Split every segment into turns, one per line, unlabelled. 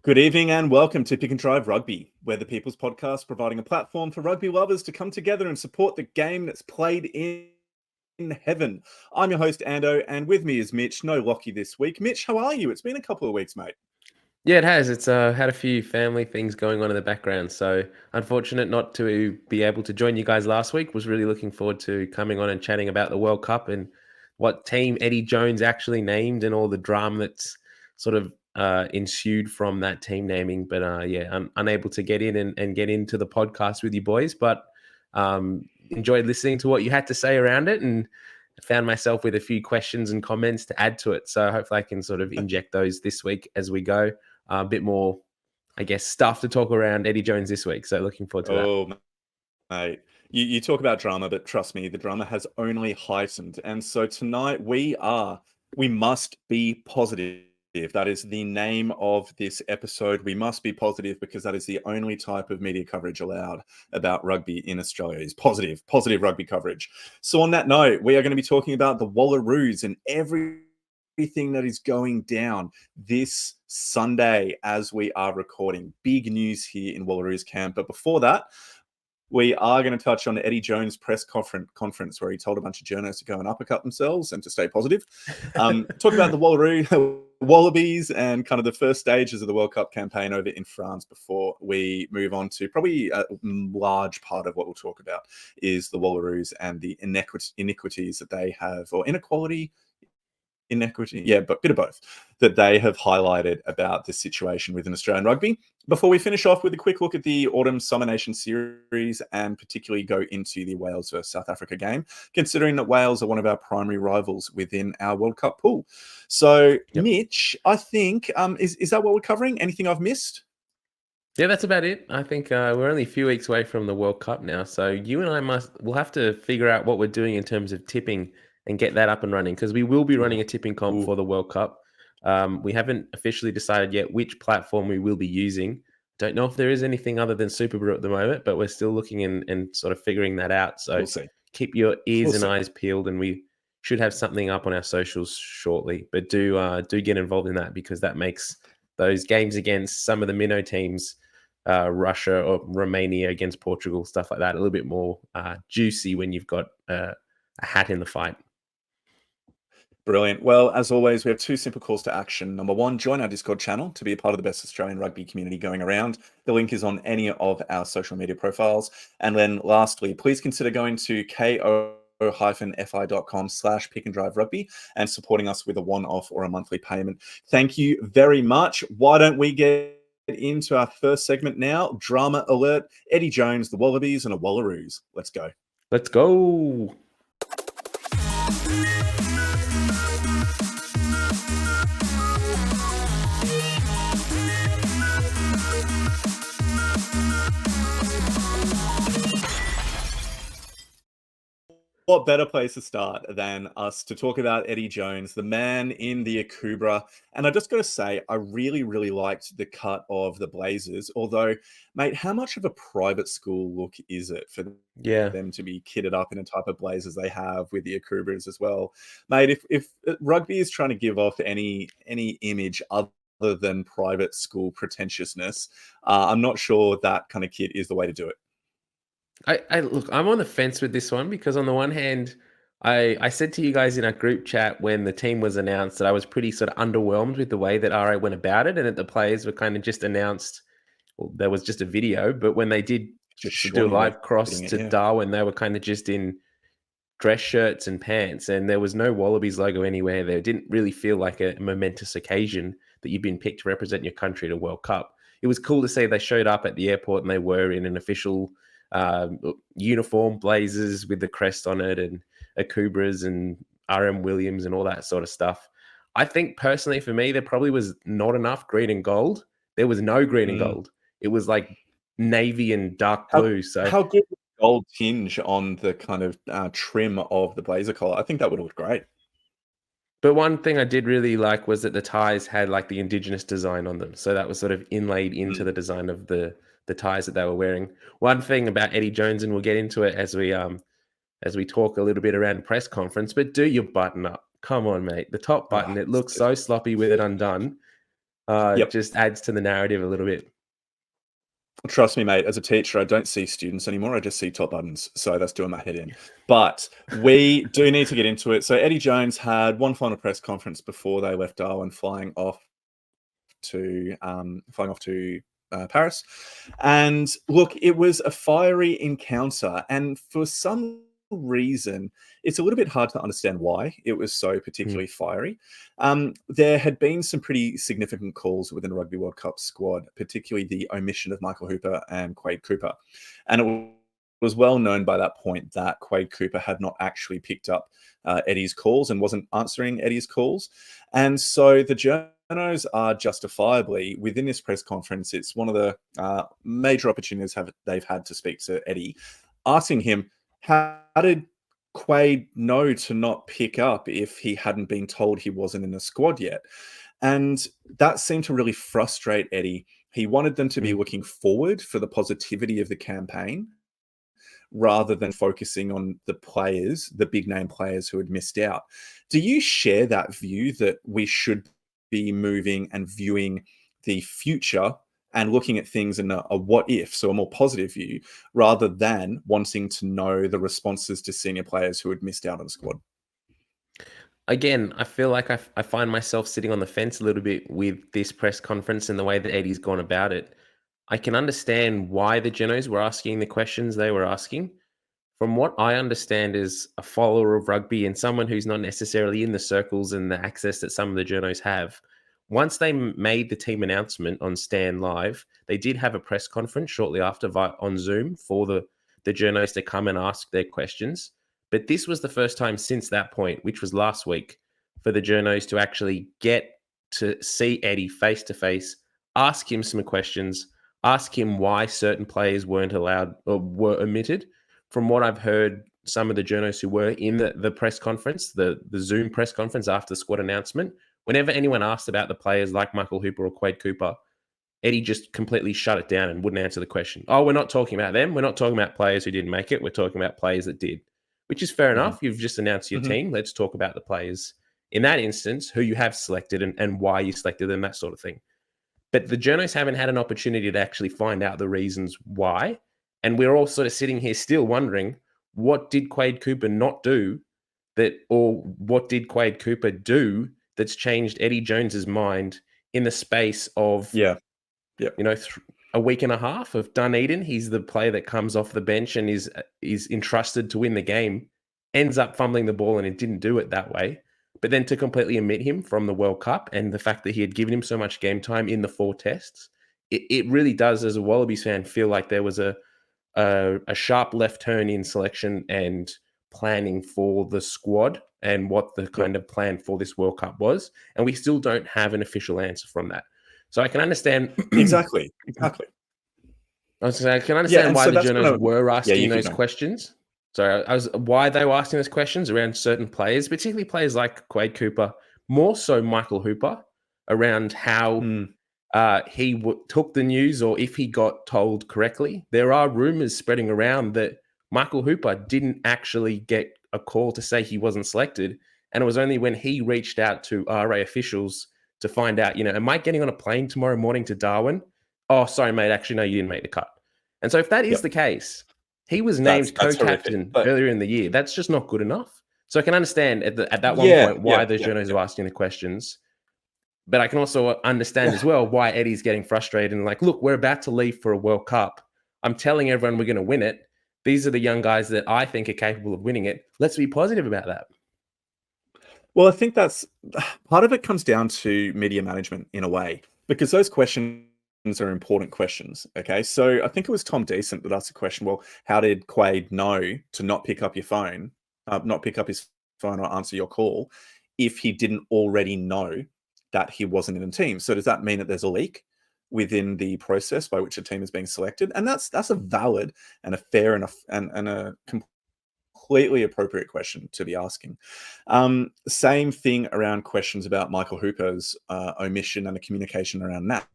Good evening and welcome to Pick and Drive Rugby. We're the People's Podcast providing a platform for rugby lovers to come together and support the game that's played in heaven. I'm your host, Ando, and with me is Mitch. No Lockie this week. Mitch, how are you? It's been a couple of weeks, mate.
Yeah, it has. It's had a few family things going on in the background. So unfortunate not to be able to join you guys last week. Was really looking forward to coming on and chatting about the World Cup and what team Eddie Jones actually named and all the drama that's sort of ensued from that team naming. But yeah, I'm unable to get in and get into the podcast with you boys. But enjoyed listening to what you had to say around it and found myself with a few questions and comments to add to it. So hopefully I can sort of inject those this week as we go. A bit more, I guess, stuff to talk around Eddie Jones this week. So looking forward to that.
Oh, mate. You talk about drama, but trust me, the drama has only heightened. And so tonight we must be positive. That is the name of this episode. We must be positive because that is the only type of media coverage allowed about rugby in Australia is positive rugby coverage. So on that note, we are going to be talking about the Wallaroos and everything that is going down this Sunday as we are recording. Big news here in Wallaroos camp. But before that, we are going to touch on Eddie Jones' press conference where he told a bunch of journos to go and uppercut themselves and to stay positive. Talk about the Wallabies and kind of the first stages of the World Cup campaign over in France before we move on to probably a large part of what we'll talk about is the Wallaroos and the iniquities that they have, or inequity, yeah, but a bit of both, that they have highlighted about this situation within Australian rugby. Before we finish off with a quick look at the Autumn Summer Nation series and particularly go into the Wales versus South Africa game, considering that Wales are one of our primary rivals within our World Cup pool. So, yep. Mitch, I think, is that what we're covering? Anything I've missed?
Yeah, that's about it. I think we're only a few weeks away from the World Cup now. So you and we'll have to figure out what we're doing in terms of tipping and get that up and running because we will be running a tipping comp for the World Cup. We haven't officially decided yet which platform we will be using. Don't know if there is anything other than Superbrew at the moment, but we're still looking and sort of figuring that out. So
we'll see.
Keep your ears and eyes peeled, and we should have something up on our socials shortly. But do get involved in that because that makes those games against some of the minnow teams, Russia or Romania against Portugal, stuff like that, a little bit more juicy when you've got a hat in the fight.
Brilliant. Well, as always, we have two simple calls to action. Number one, join our Discord channel to be a part of the best Australian rugby community going around. The link is on any of our social media profiles. And then lastly, please consider going to ko-fi.com/pickanddriverugby and supporting us with a one-off or a monthly payment. Thank you very much. Why don't we get into our first segment now? Drama alert, Eddie Jones, the Wallabies and a Wallaroos. Let's go.
Let's go.
What better place to start than us to talk about Eddie Jones, the man in the Akubra. And I just got to say, I really, really liked the cut of the Blazers. Although, mate, how much of a private school look is it for them to be kitted up in a type of Blazers they have with the Akubras as well? Mate, if rugby is trying to give off any image other than private school pretentiousness, I'm not sure that kind of kit is the way to do it.
I look, I'm on the fence with this one because on the one hand, I said to you guys in our group chat when the team was announced that I was pretty sort of underwhelmed with the way that RA went about it and that the players were kind of just announced, well, there was just a video, but when they did just do a live cross to Darwin, they were kind of just in dress shirts and pants and there was no Wallabies logo anywhere there. It didn't really feel like a momentous occasion that you've been picked to represent your country at a World Cup. It was cool to see they showed up at the airport and they were in an official uniform, Blazers with the crest on it and Akubras and RM Williams and all that sort of stuff. I think personally for me, there probably was not enough green and gold. There was no green and gold. It was like navy and dark blue.
How good was the gold tinge on the kind of trim of the Blazer collar? I think that would have looked great.
But one thing I did really like was that the ties had like the Indigenous design on them. So that was sort of inlaid into the design of the ties that they were wearing. One thing about Eddie Jones, and we'll get into it as we talk a little bit around the press conference, but do your button up. Come on, mate. The top button, it looks so sloppy with it undone.
Yep.
Just adds to the narrative a little bit.
Trust me, mate, as a teacher, I don't see students anymore. I just see top buttons. So that's doing my head in. But we do need to get into it. So Eddie Jones had one final press conference before they left Darwin, flying off to Paris. And look, it was a fiery encounter. And for some reason, it's a little bit hard to understand why it was so particularly fiery. There had been some pretty significant calls within the Rugby World Cup squad, particularly the omission of Michael Hooper and Quade Cooper. And it was well known by that point that Quade Cooper had not actually picked up Eddie's calls and wasn't answering Eddie's calls. And so the journos are justifiably, within this press conference, it's one of the major opportunities they've had to speak to Eddie, asking him, how did Quade know to not pick up if he hadn't been told he wasn't in the squad yet? And that seemed to really frustrate Eddie. He wanted them to be looking forward for the positivity of the campaign rather than focusing on the players, the big name players who had missed out. Do you share that view that we should be moving and viewing the future and looking at things in a what if, so a more positive view, rather than wanting to know the responses to senior players who had missed out on the squad?
Again, I feel like I find myself sitting on the fence a little bit with this press conference and the way that Eddie's gone about it. I can understand why the Genos were asking the questions they were asking. From what I understand as a follower of rugby and someone who's not necessarily in the circles and the access that some of the journos have, once they made the team announcement on Stan Live, they did have a press conference shortly after on Zoom for the journos to come and ask their questions. But this was the first time since that point, which was last week, for the journos to actually get to see Eddie face to face, ask him some questions, ask him why certain players weren't allowed or were omitted. From what I've heard, some of the journos who were in the press conference, the Zoom press conference after the squad announcement, whenever anyone asked about the players like Michael Hooper or Quade Cooper, Eddie just completely shut it down and wouldn't answer the question. Oh, we're not talking about them. We're not talking about players who didn't make it. We're talking about players that did, which is fair enough. You've just announced your team. Let's talk about the players in that instance, who you have selected and why you selected them, that sort of thing. But the journos haven't had an opportunity to actually find out the reasons why. And we're all sort of sitting here still wondering, what did Quade Cooper not do or what did Quade Cooper do that's changed Eddie Jones's mind in the space of, a week and a half of Dunedin? He's the player that comes off the bench and is entrusted to win the game, ends up fumbling the ball, and it didn't do it that way. But then to completely omit him from the World Cup and the fact that he had given him so much game time in the 4 tests, it really does, as a Wallabies fan, feel like there was a sharp left turn in selection and planning for the squad and what the kind of plan for this World Cup was. And we still don't have an official answer from that. So I can understand.
Exactly.
I was saying, I can understand why the journos were asking those questions. So why they were asking those questions around certain players, particularly players like Quade Cooper, more so Michael Hooper, around how he took the news or if he got told correctly. There are rumors spreading around that Michael Hooper didn't actually get a call to say he wasn't selected. And it was only when he reached out to RA officials to find out, am I getting on a plane tomorrow morning to Darwin? Oh, sorry, mate. Actually, no, you didn't make the cut. And so if that is the case, he was named co-captain earlier in the year. That's just not good enough. So I can understand at that one point why the journos are asking the questions. But I can also understand as well why Eddie's getting frustrated and like, look, we're about to leave for a World Cup. I'm telling everyone we're going to win it. These are the young guys that I think are capable of winning it. Let's be positive about that.
Well, I think that's part of it comes down to media management in a way, because those questions are important questions. Okay. So I think it was Tom Decent that asked the question, well, how did Quade know to not pick up his phone or answer your call if he didn't already know that he wasn't in the team? So does that mean that there's a leak within the process by which a team is being selected? And that's a valid and a fair and a completely appropriate question to be asking. Same thing around questions about Michael Hooper's omission and the communication around that.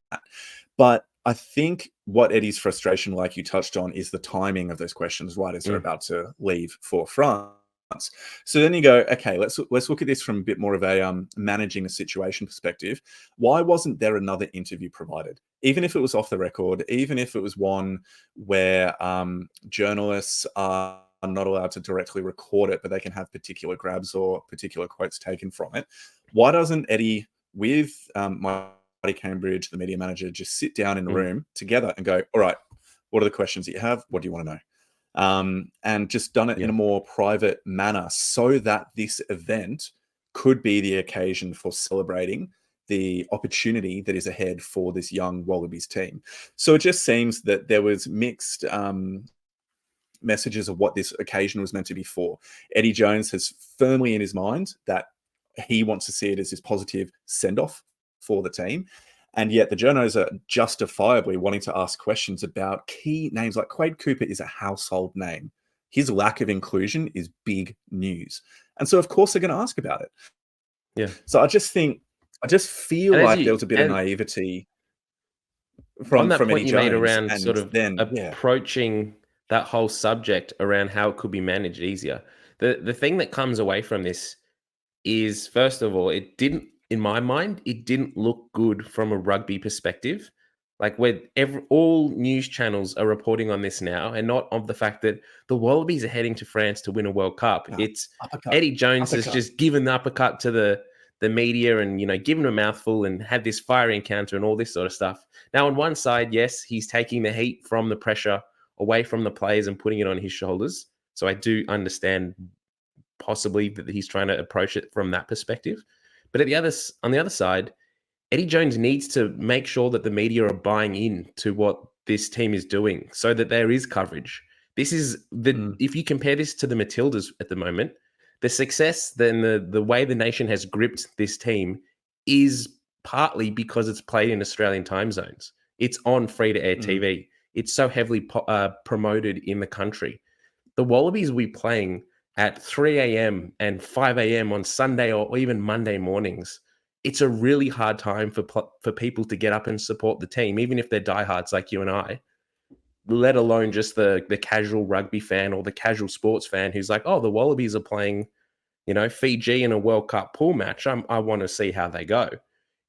But I think what Eddie's frustration, like you touched on, is the timing of those questions right as they're about to leave for France. So then you go, okay, let's look at this from a bit more of a managing the situation perspective. Why wasn't there another interview provided? Even if it was off the record, even if it was one where journalists are not allowed to directly record it, but they can have particular grabs or particular quotes taken from it. Why doesn't Eddie, with Marty Cambridge, the media manager, just sit down in the room together and go, all right, what are the questions that you have? What do you want to know? And just done it in a more private manner so that this event could be the occasion for celebrating the opportunity that is ahead for this young Wallabies team. So it just seems that there was mixed messages of what this occasion was meant to be for. Eddie Jones has firmly in his mind that he wants to see it as this positive send-off for the team. And yet the journos are justifiably wanting to ask questions about key names. Like Quade Cooper is a household name. His lack of inclusion is big news. And so, of course, they're going to ask about it.
Yeah.
So I just feel like there was a bit of naivety from
that
Eddie
point you
Jones.
made around
And
sort of
then,
approaching that whole subject around how it could be managed easier. The thing that comes away from this is, first of all, it didn't, in my mind, it didn't look good from a rugby perspective. Like where all news channels are reporting on this now, and not of the fact that the Wallabies are heading to France to win a World Cup. It's
uppercut,
Eddie Jones
uppercut.
has just given the uppercut to the media and, given a mouthful and had this fiery encounter and all this sort of stuff. Now, on one side, yes, he's taking the heat from the pressure away from the players and putting it on his shoulders. So I do understand possibly that he's trying to approach it from that perspective. But on the other side, Eddie Jones needs to make sure that the media are buying in to what this team is doing so that there is coverage. This is if you compare this to the Matildas at the moment, the success, then the way the nation has gripped this team is partly because it's played in Australian time zones. It's on free-to-air TV. It's so heavily promoted in the country. The Wallabies will be playing at 3 a.m. and 5 a.m. on Sunday or even Monday mornings. It's a really hard time for people to get up and support the team, even if they're diehards like you and I, let alone just the casual rugby fan or the casual sports fan who's like, oh, the Wallabies are playing, Fiji in a World Cup pool match. I want to see how they go.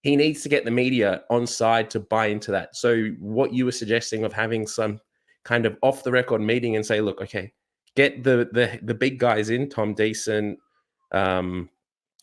He needs to get the media on side to buy into that. So what you were suggesting of having some kind of off the record meeting and say, look, okay, get the big guys in, Tom Decent,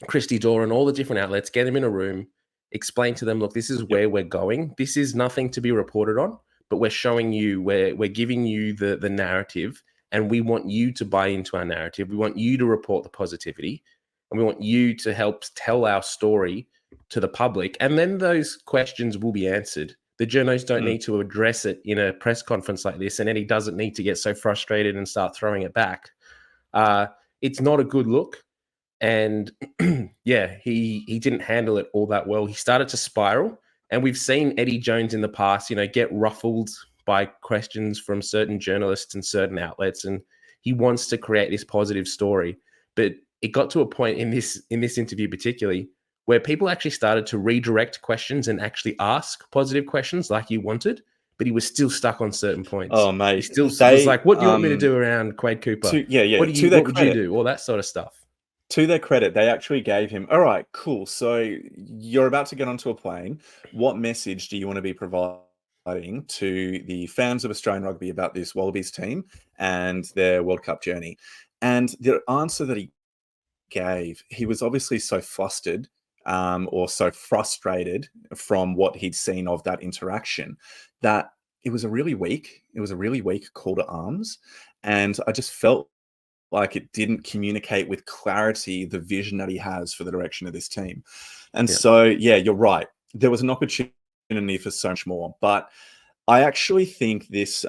Christy Dorr, and all the different outlets, get them in a room, explain to them, look, this is where we're going. This is nothing to be reported on, but we're showing you, we're giving you the narrative, and we want you to buy into our narrative. We want you to report the positivity, and we want you to help tell our story to the public. And then those questions will be answered. The journos don't need to address it in a press conference like this, and Eddie doesn't need to get so frustrated and start throwing it back. It's not a good look. And he didn't handle it all that well. He started to spiral, and we've seen Eddie Jones in the past, get ruffled by questions from certain journalists and certain outlets, and he wants to create this positive story. But it got to a point in this interview particularly where people actually started to redirect questions and actually ask positive questions like you wanted, but he was still stuck on certain points.
Oh, mate.
He still was like, what do you want me to do around Quade Cooper? What would you do? All that sort of stuff.
To their credit, they actually gave him, all right, cool. So you're about to get onto a plane. What message do you want to be providing to the fans of Australian rugby about this Wallabies team and their World Cup journey? And the answer that he gave, he was obviously so flustered or so frustrated from what he'd seen of that interaction that it was a really weak call to arms. And I just felt like it didn't communicate with clarity the vision that he has for the direction of this team. And so, you're right. There was an opportunity for so much more. But I actually think this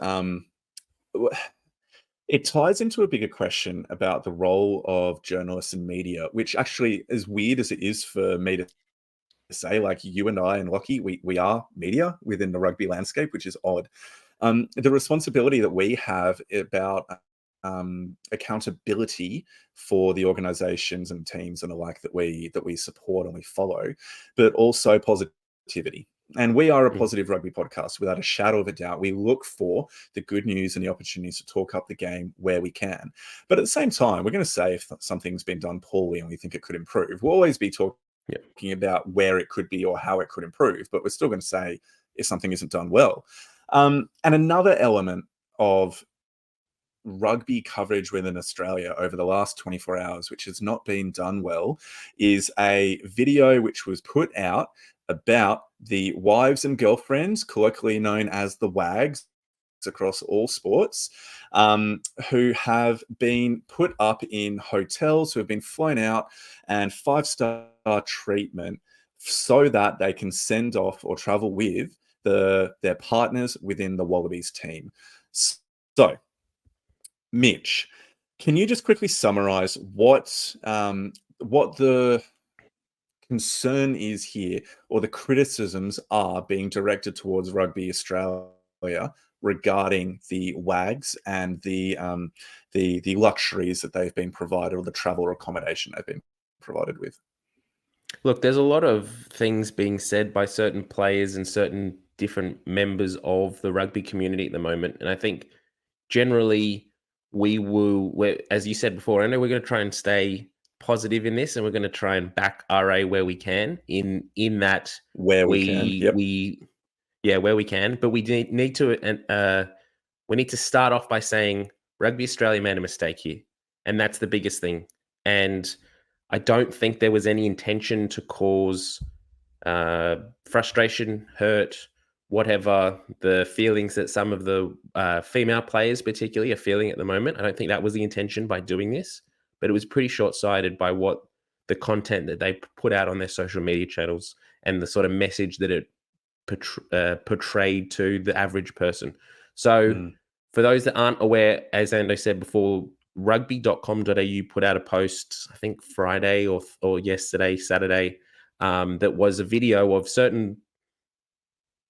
it ties into a bigger question about the role of journalists and media, which actually, as weird as it is for me to say, like you and I and Lockie, we are media within the rugby landscape, which is odd. The responsibility that we have about accountability for the organizations and teams and the like that we support and we follow, but also positivity. And we are a positive rugby podcast without a shadow of a doubt. We look for the good news and the opportunities to talk up the game where we can. But at the same time, we're going to say if something's been done poorly and we think it could improve. We'll always be talking about where it could be or how it could improve, but we're still going to say if something isn't done well. And another element of rugby coverage within Australia over the last 24 hours, which has not been done well, is a video which was put out about the wives and girlfriends, colloquially known as the WAGs, across all sports, who have been put up in hotels, who have been flown out and 5-star treatment so that they can send off or travel with their partners within the Wallabies team. So, Mitch, can you just quickly summarize what the concern is here, or the criticisms are being directed towards Rugby Australia regarding the WAGs and the luxuries that they've been provided, or the travel or accommodation they've been provided with?
Look, there's a lot of things being said by certain players and certain different members of the rugby community at the moment. And I think generally as you said before, I know we're going to try and stay positive in this, and we're going to try and back RA where we can in that
Where we can, yep.
where we can. But we need to start off by saying Rugby Australia made a mistake here, and that's the biggest thing. And I don't think there was any intention to cause frustration, hurt, whatever the feelings that some of the female players particularly are feeling at the moment. I don't think that was the intention by doing this, but it was pretty short-sighted by what the content that they put out on their social media channels and the sort of message that it portrayed to the average person. So for those that aren't aware, as Ando said before, rugby.com.au put out a post, I think Friday or yesterday, Saturday, that was a video of certain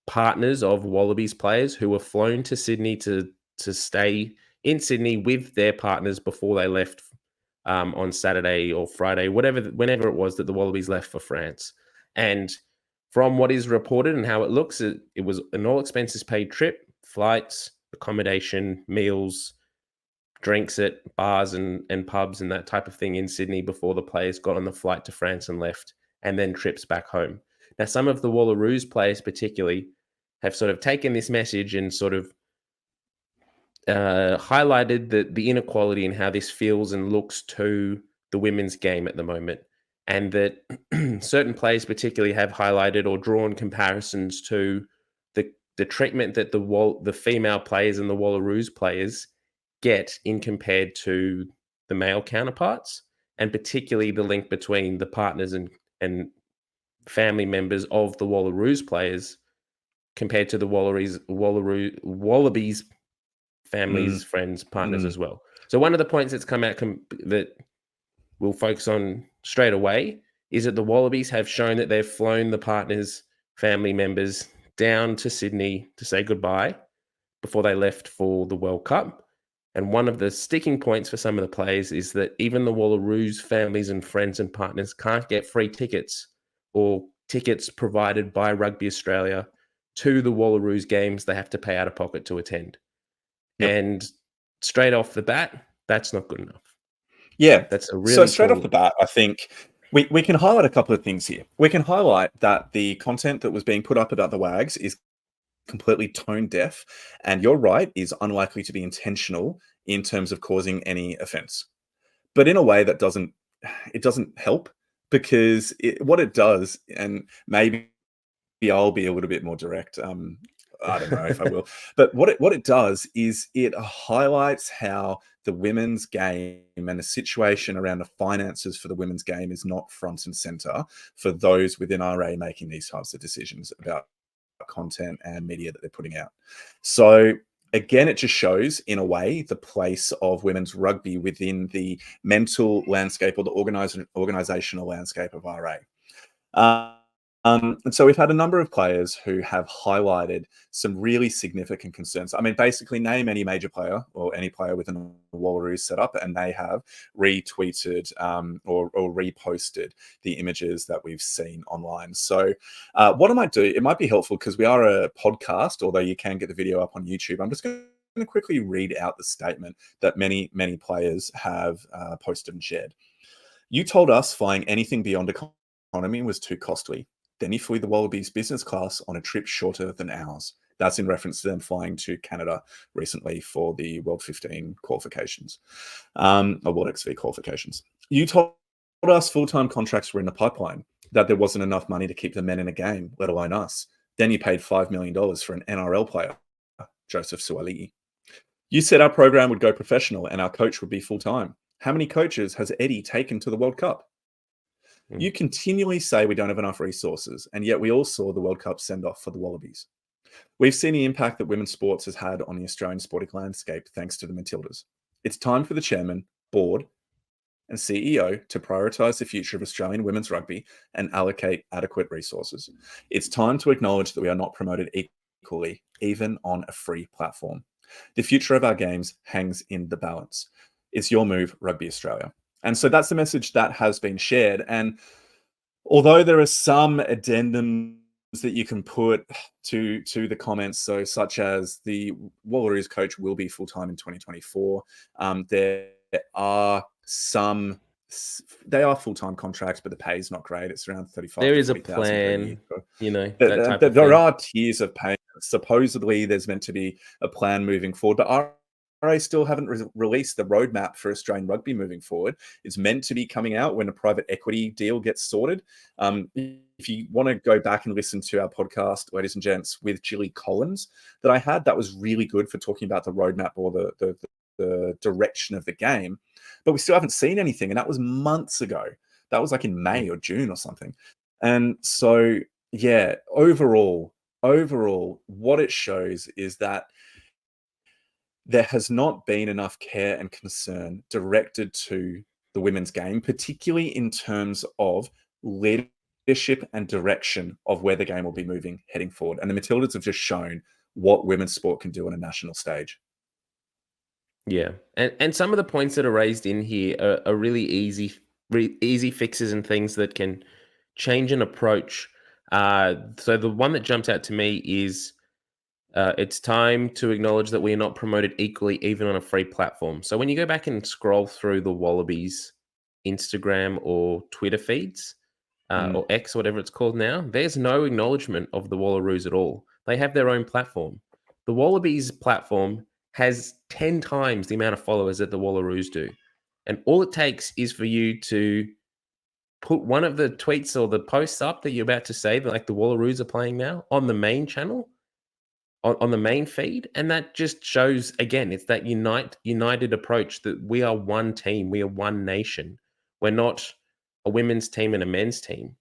partners of Wallabies players who were flown to Sydney to stay in Sydney with their partners before they left on Saturday or Friday, whenever it was that the Wallabies left for France. And from what is reported and how it looks, it was an all expenses paid trip, flights, accommodation, meals, drinks at bars and pubs and that type of thing in Sydney before the players got on the flight to France and left, and then trips back home. Now, some of the Wallaroos players particularly have sort of taken this message and sort of highlighted the inequality and how this feels and looks to the women's game at the moment. And that certain players particularly have highlighted or drawn comparisons to the treatment that the female players and the Wallaroos players get in compared to the male counterparts, and particularly the link between the partners and family members of the Wallaroos players compared to the Wallabies families, friends, partners as well. So one of the points that's come out that we'll focus on straight away is that the Wallabies have shown that they've flown the partners, family members down to Sydney to say goodbye before they left for the World Cup. And one of the sticking points for some of the players is that even the Wallaroos families and friends and partners can't get free tickets or tickets provided by Rugby Australia to the Wallaroos games. They have to pay out of pocket to attend. Yep. And straight off the bat, that's not good enough.
Yeah.
That's a really
so straight off the bat, I think we can highlight a couple of things here. We can highlight that the content that was being put up about the WAGs is completely tone deaf, and you're right, is unlikely to be intentional in terms of causing any offense. But in a way that doesn't help, because what it does, and maybe I'll be a little bit more direct. I don't know if I will, but what it does is it highlights how the women's game and the situation around the finances for the women's game is not front and center for those within RA making these types of decisions about content and media that they're putting out. So again, it just shows in a way the place of women's rugby within the mental landscape or the organizational landscape of RA. And so we've had a number of players who have highlighted some really significant concerns. I mean, basically, name any major player or any player within a Wallaroos setup, and they have retweeted or reposted the images that we've seen online. So, what I might do, it might be helpful because we are a podcast, although you can get the video up on YouTube. I'm just going to quickly read out the statement that many players have posted and shared. You told us flying anything beyond economy was too costly. Then you flew the Wallabies business class on a trip shorter than ours. That's in reference to them flying to Canada recently for the World 15 qualifications, or World XV qualifications. You told us full-time contracts were in the pipeline, that there wasn't enough money to keep the men in a game, let alone us. Then you paid $5 million for an NRL player, Joseph Suaalii. You said our program would go professional and our coach would be full-time. How many coaches has Eddie taken to the World Cup? You continually say we don't have enough resources, and yet we all saw the World Cup send-off for the Wallabies. We've seen the impact that women's sports has had on the Australian sporting landscape thanks to the Matildas. It's time for the chairman, board, and CEO to prioritise the future of Australian women's rugby and allocate adequate resources. It's time to acknowledge that we are not promoted equally, even on a free platform. The future of our games hangs in the balance. It's your move, Rugby Australia. And so that's the message that has been shared. And although there are some addendums that you can put to the comments, so such as the Wallaroos coach will be full-time in 2024, there are some, they are full-time contracts, but the pay is not great. It's around 35
There
to
is a
40,000 per year.
plan, that type of
There
thing.
are tiers of pay. Supposedly there's meant to be a plan moving forward, but RA still haven't released the roadmap for Australian rugby moving forward. It's meant to be coming out when a private equity deal gets sorted. If you want to go back and listen to our podcast, ladies and gents, with Gilly Collins that I had, that was really good for talking about the roadmap or the direction of the game. But we still haven't seen anything, and that was months ago. That was like in May or June or something. And so, yeah, overall, what it shows is that there has not been enough care and concern directed to the women's game, particularly in terms of leadership and direction of where the game will be moving heading forward. And the Matildas have just shown what women's sport can do on a national stage.
Yeah, and some of the points that are raised in here are really easy fixes and things that can change an approach. So the one that jumps out to me is it's time to acknowledge that we are not promoted equally, even on a free platform. So when you go back and scroll through the Wallabies Instagram or Twitter feeds, or X, whatever it's called now, there's no acknowledgement of the Wallaroos at all. They have their own platform. The Wallabies platform has 10 times the amount of followers that the Wallaroos do. And all it takes is for you to put one of the tweets or the posts up that you're about to say, that like the Wallaroos are playing now, on the main channel, on the main feed, and that just shows, again, it's that united approach that we are one team, we are one nation. We're not a women's team and a men's team.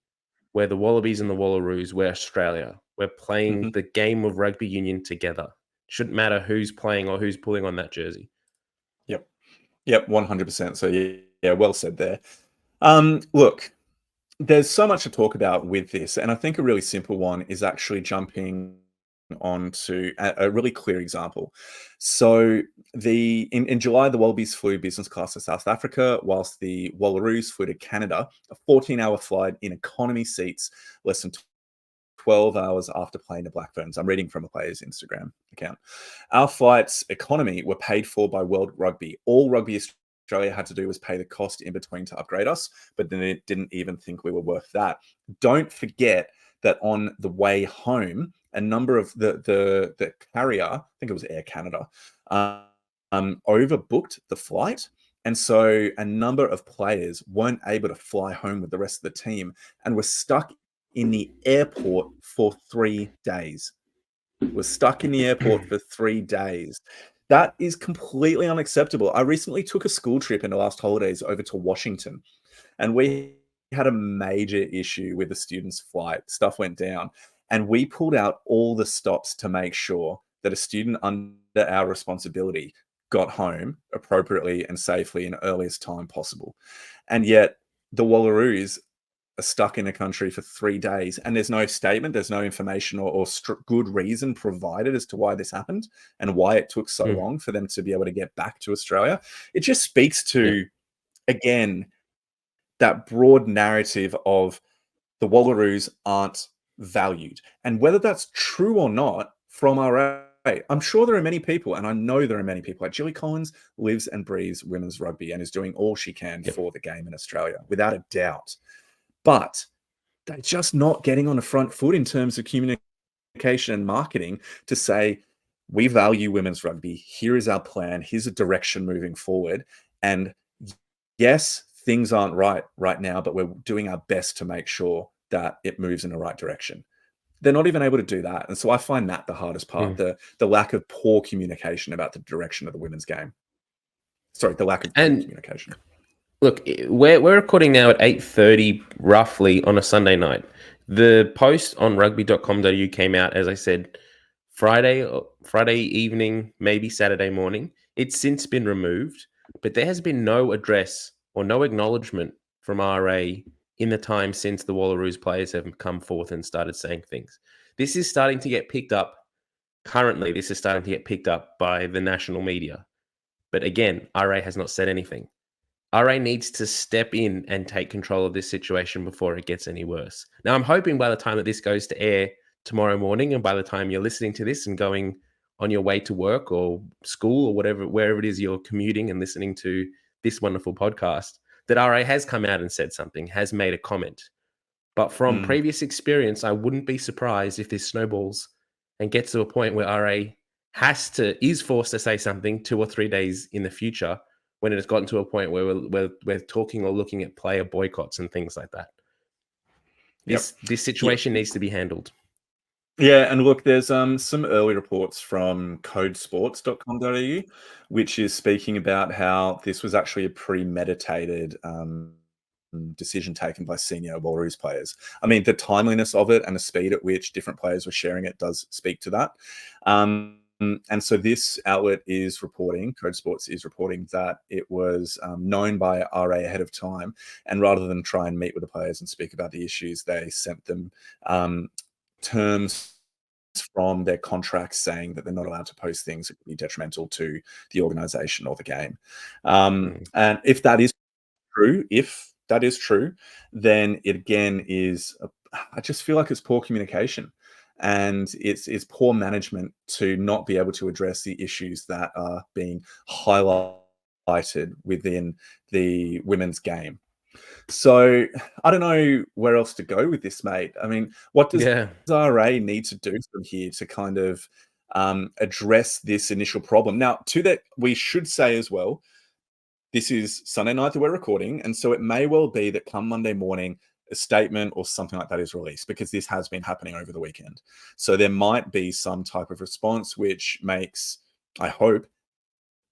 We're the Wallabies and the Wallaroos. We're Australia. We're playing the game of rugby union together. Shouldn't matter who's playing or who's pulling on that jersey.
Yep, 100%. So yeah, well said there. Look, there's so much to talk about with this, and I think a really simple one is actually jumping onto a really clear example. So in July, the Wallabies flew business class to South Africa, whilst the Wallaroos flew to Canada, a 14-hour flight in economy seats, less than 12 hours after playing the Black Ferns. I'm reading from a player's Instagram account. Our flights economy were paid for by World Rugby. All Rugby Australia had to do was pay the cost in between to upgrade us, but then it didn't even think we were worth that. Don't forget that on the way home, a number of the carrier, I think it was Air Canada, overbooked the flight. And so a number of players weren't able to fly home with the rest of the team and were stuck in the airport for 3 days. Was stuck in the airport for 3 days. That is completely unacceptable. I recently took a school trip in the last holidays over to Washington, and we had a major issue with the students' flight. Stuff went down, and we pulled out all the stops to make sure that a student under our responsibility got home appropriately and safely in the earliest time possible. And yet the Wallaroos are stuck in a country for 3 days and there's no statement, there's no information or good reason provided as to why this happened and why it took so long for them to be able to get back to Australia. It just speaks to, again, that broad narrative of the Wallaroos aren't valued. And whether that's true or not from RA, I'm sure there are many people, and I know there are many people, like Gilly Collins lives and breathes women's rugby and is doing all she can for the game in Australia, without a doubt. But they're just not getting on the front foot in terms of communication and marketing to say, we value women's rugby. Here is our plan. Here's a direction moving forward. And yes, things aren't right now, but we're doing our best to make sure that it moves in the right direction. They're not even able to do that. And so I find that the hardest part, the lack of poor communication about the direction of the women's game. Sorry, the lack of communication.
Look, we're recording now at 8:30 roughly on a Sunday night. The post on rugby.com.au came out, as I said, Friday evening, maybe Saturday morning. It's since been removed, but there has been no address or no acknowledgement from RA in the time since the Wallaroos players have come forth and started saying things. This is starting to get picked up. Currently, this is starting to get picked up by the national media. But again, RA has not said anything. RA needs to step in and take control of this situation before it gets any worse. Now, I'm hoping by the time that this goes to air tomorrow morning, and by the time you're listening to this and going on your way to work or school or wherever it is you're commuting and listening to this wonderful podcast, that RA has come out and said something, has made a comment. But from previous experience, I wouldn't be surprised if this snowballs and gets to a point where RA is forced to say something 2 or 3 days in the future, when it has gotten to a point where we're talking or looking at player boycotts and things like that. This situation needs to be handled.
Yeah, and look, there's some early reports from codesports.com.au, which is speaking about how this was actually a premeditated decision taken by senior Wallaroos players. I mean, the timeliness of it and the speed at which different players were sharing it does speak to that. And so this outlet is reporting, Code Sports is reporting, that it was known by RA ahead of time. And rather than try and meet with the players and speak about the issues, they sent them terms from their contracts saying that they're not allowed to post things that would be detrimental to the organization or the game. And if that is true, then it again is, I just feel like it's poor communication. And it's poor management to not be able to address the issues that are being highlighted within the women's game. So I don't know where else to go with this, mate. I mean, what does RA need to do from here to kind of address this initial problem? Now, to that, we should say as well, this is Sunday night that we're recording, and so it may well be that come Monday morning, a statement or something like that is released, because this has been happening over the weekend. So there might be some type of response which I hope,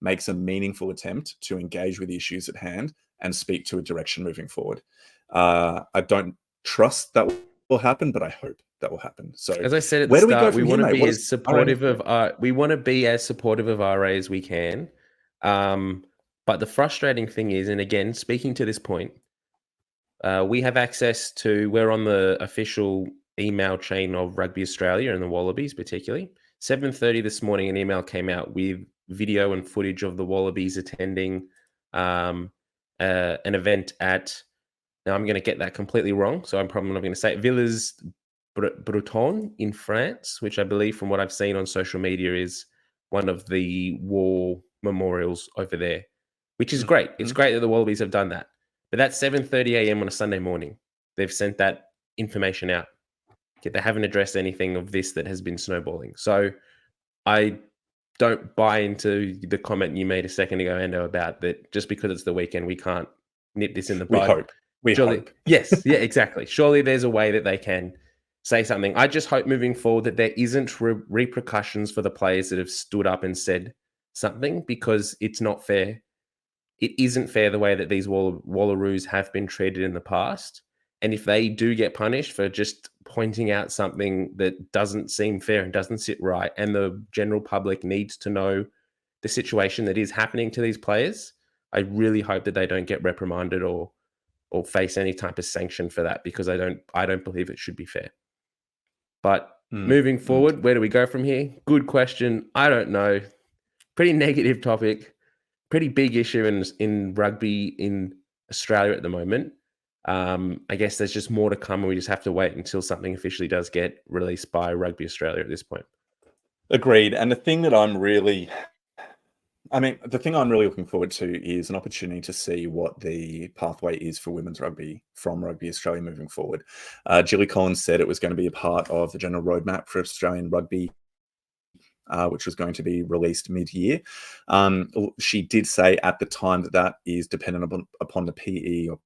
makes a meaningful attempt to engage with the issues at hand and speak to a direction moving forward. I don't trust that will happen, but I hope that will happen. So
as I said at the start, we want to be as supportive of RA as we can. But the frustrating thing is, and again, speaking to this point, we have access to, we're on the official email chain of Rugby Australia and the Wallabies particularly. 7:30 this morning, an email came out with video and footage of the Wallabies attending an event at, now I'm going to get that completely wrong, so I'm probably not going to say it, Villas Breton in France, which I believe from what I've seen on social media is one of the war memorials over there, which is great. It's great that the Wallabies have done that. But that's 7:30 a.m. on a Sunday morning. They've sent that information out. They haven't addressed anything of this that has been snowballing. So I don't buy into the comment you made a second ago, Endo, about that just because it's the weekend, we can't nip this in the bud.
We hope.
Yes, yeah, exactly. Surely there's a way that they can say something. I just hope moving forward that there isn't repercussions for the players that have stood up and said something, because it's not fair. It isn't fair the way that these Wallaroos have been treated in the past. And if they do get punished for just pointing out something that doesn't seem fair and doesn't sit right, and the general public needs to know the situation that is happening to these players, I really hope that they don't get reprimanded or or face any type of sanction for that, because I don't believe it should be fair. But moving forward, where do we go from here? Good question. I don't know. Pretty negative topic. Pretty big issue in rugby in Australia at the moment. I guess there's just more to come, and we just have to wait until something officially does get released by Rugby Australia at this point.
Agreed. And the thing that the thing I'm really looking forward to is an opportunity to see what the pathway is for women's rugby from Rugby Australia moving forward. Gilly Collins said it was going to be a part of the general roadmap for Australian rugby, which was going to be released mid-year. She did say at the time that is dependent upon the PE or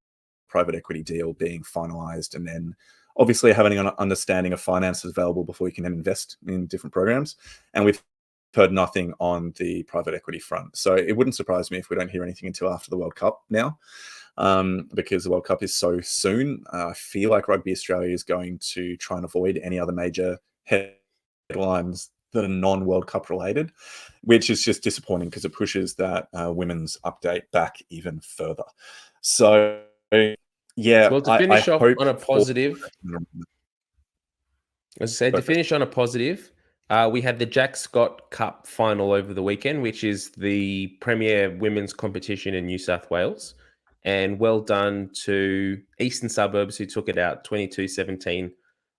private equity deal being finalised, and then obviously having an understanding of finances available before you can then invest in different programs. And we've heard nothing on the private equity front. So it wouldn't surprise me if we don't hear anything until after the World Cup now, because the World Cup is so soon. I feel like Rugby Australia is going to try and avoid any other major headlines that are non-World Cup related, which is just disappointing because it pushes that women's update back even further. So, yeah.
Well, to finish off on a positive, we had the Jack Scott Cup final over the weekend, which is the premier women's competition in New South Wales. And well done to Eastern Suburbs, who took it out 22-17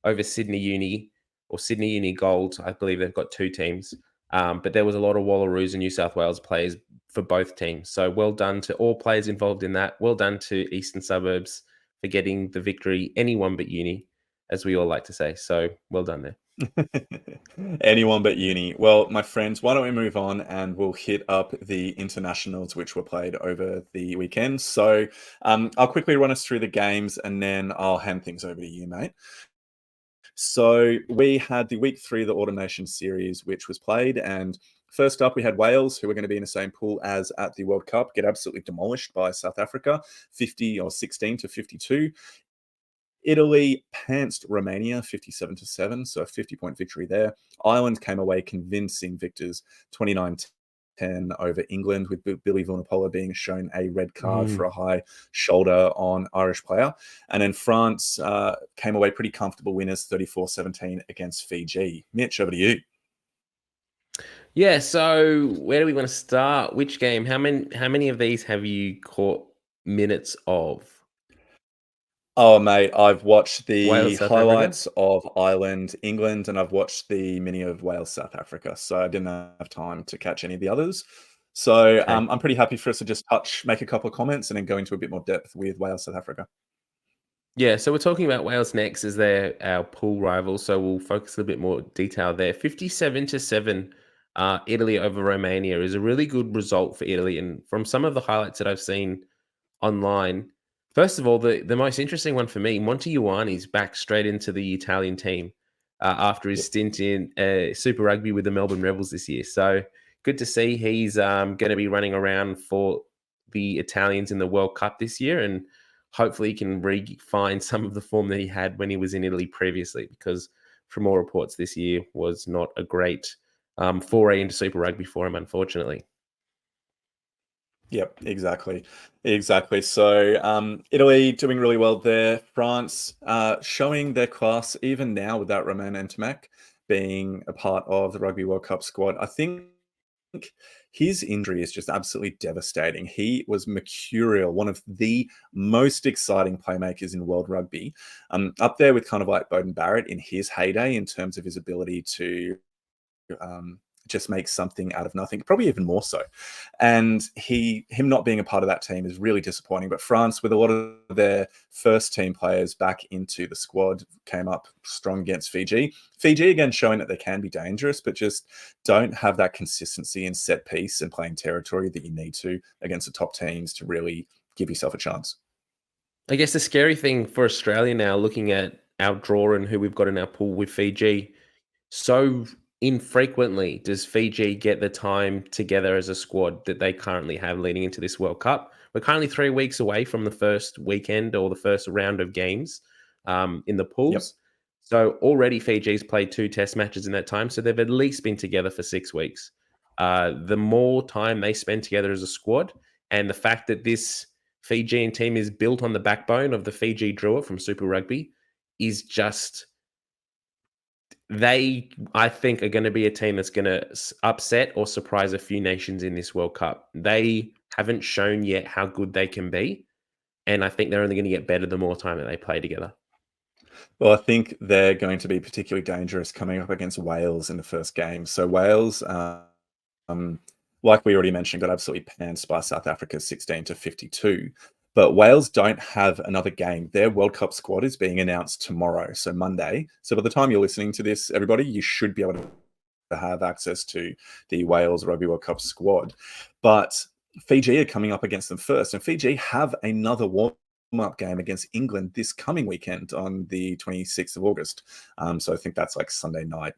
over Sydney Uni, or Sydney Uni Gold. I believe they've got two teams. But there was a lot of Wallaroos and New South Wales players for both teams. So well done to all players involved in that. Well done to Eastern Suburbs for getting the victory. Anyone but Uni, as we all like to say. So well done there.
Anyone but Uni. Well, my friends, why don't we move on and we'll hit up the internationals which were played over the weekend. So I'll quickly run us through the games and then I'll hand things over to you, mate. So we had the week 3 of the Autumn Nation series, which was played. And first up, we had Wales, who were going to be in the same pool as at the World Cup, get absolutely demolished by South Africa, 16-52. Italy pantsed Romania 57-7, so a 50-point victory there. Ireland came away convincing victors 29-10 over England, with Billy Vunipola being shown a red card for a high shoulder on Irish player. And then France came away pretty comfortable winners 34-17 against Fiji. Mitch, over to you.
Yeah, so where do we want to start? Which game? How many of these have you caught minutes of?
Oh, mate, I've watched the
Wales, South
highlights of Ireland, England, and I've watched the mini of Wales, South Africa. So I didn't have time to catch any of the others. So
Okay.
I'm pretty happy for us to just make a couple of comments and then go into a bit more depth with Wales, South Africa.
Yeah, so we're talking about Wales next as they're our pool rival. So we'll focus a bit more detail there. 57-7, Italy over Romania is a really good result for Italy. And from some of the highlights that I've seen online, first of all, the most interesting one for me, Monty Ioane's back straight into the Italian team after his stint in Super Rugby with the Melbourne Rebels this year. So good to see he's going to be running around for the Italians in the World Cup this year, and hopefully he can find some of the form that he had when he was in Italy previously, because from all reports this year was not a great foray into Super Rugby for him, unfortunately.
Yep, exactly. So Italy doing really well there. France showing their class even now without Romain Ntamack being a part of the Rugby World Cup squad. I think his injury is just absolutely devastating. He was mercurial, one of the most exciting playmakers in world rugby, up there with kind of like Beauden Barrett in his heyday in terms of his ability to just make something out of nothing, probably even more so. And him not being a part of that team is really disappointing. But France, with a lot of their first team players back into the squad, came up strong against Fiji. Fiji, again, showing that they can be dangerous, but just don't have that consistency in set piece and playing territory that you need to against the top teams to really give yourself a chance.
I guess the scary thing for Australia now, looking at our draw and who we've got in our pool with Fiji, so infrequently does Fiji get the time together as a squad that they currently have leading into this World Cup. We're currently 3 weeks away from the first weekend or the first round of games in the pools.
Yep.
So already Fiji's played 2 test matches in that time. So they've at least been together for 6 weeks. The more time they spend together as a squad, and the fact that this Fijian team is built on the backbone of the Fiji Drua from Super Rugby is just I think, are going to be a team that's going to upset or surprise a few nations in this World Cup. They haven't shown yet how good they can be, and I think they're only going to get better the more time that they play together.
Well, I think they're going to be particularly dangerous coming up against Wales in the first game. So Wales, like we already mentioned, got absolutely pantsed by South Africa 16-52. But Wales don't have another game. Their World Cup squad is being announced tomorrow, so Monday. So by the time you're listening to this, everybody, you should be able to have access to the Wales Rugby World Cup squad. But Fiji are coming up against them first, and Fiji have another warm-up game against England this coming weekend on the 26th of August. So I think that's like Sunday night,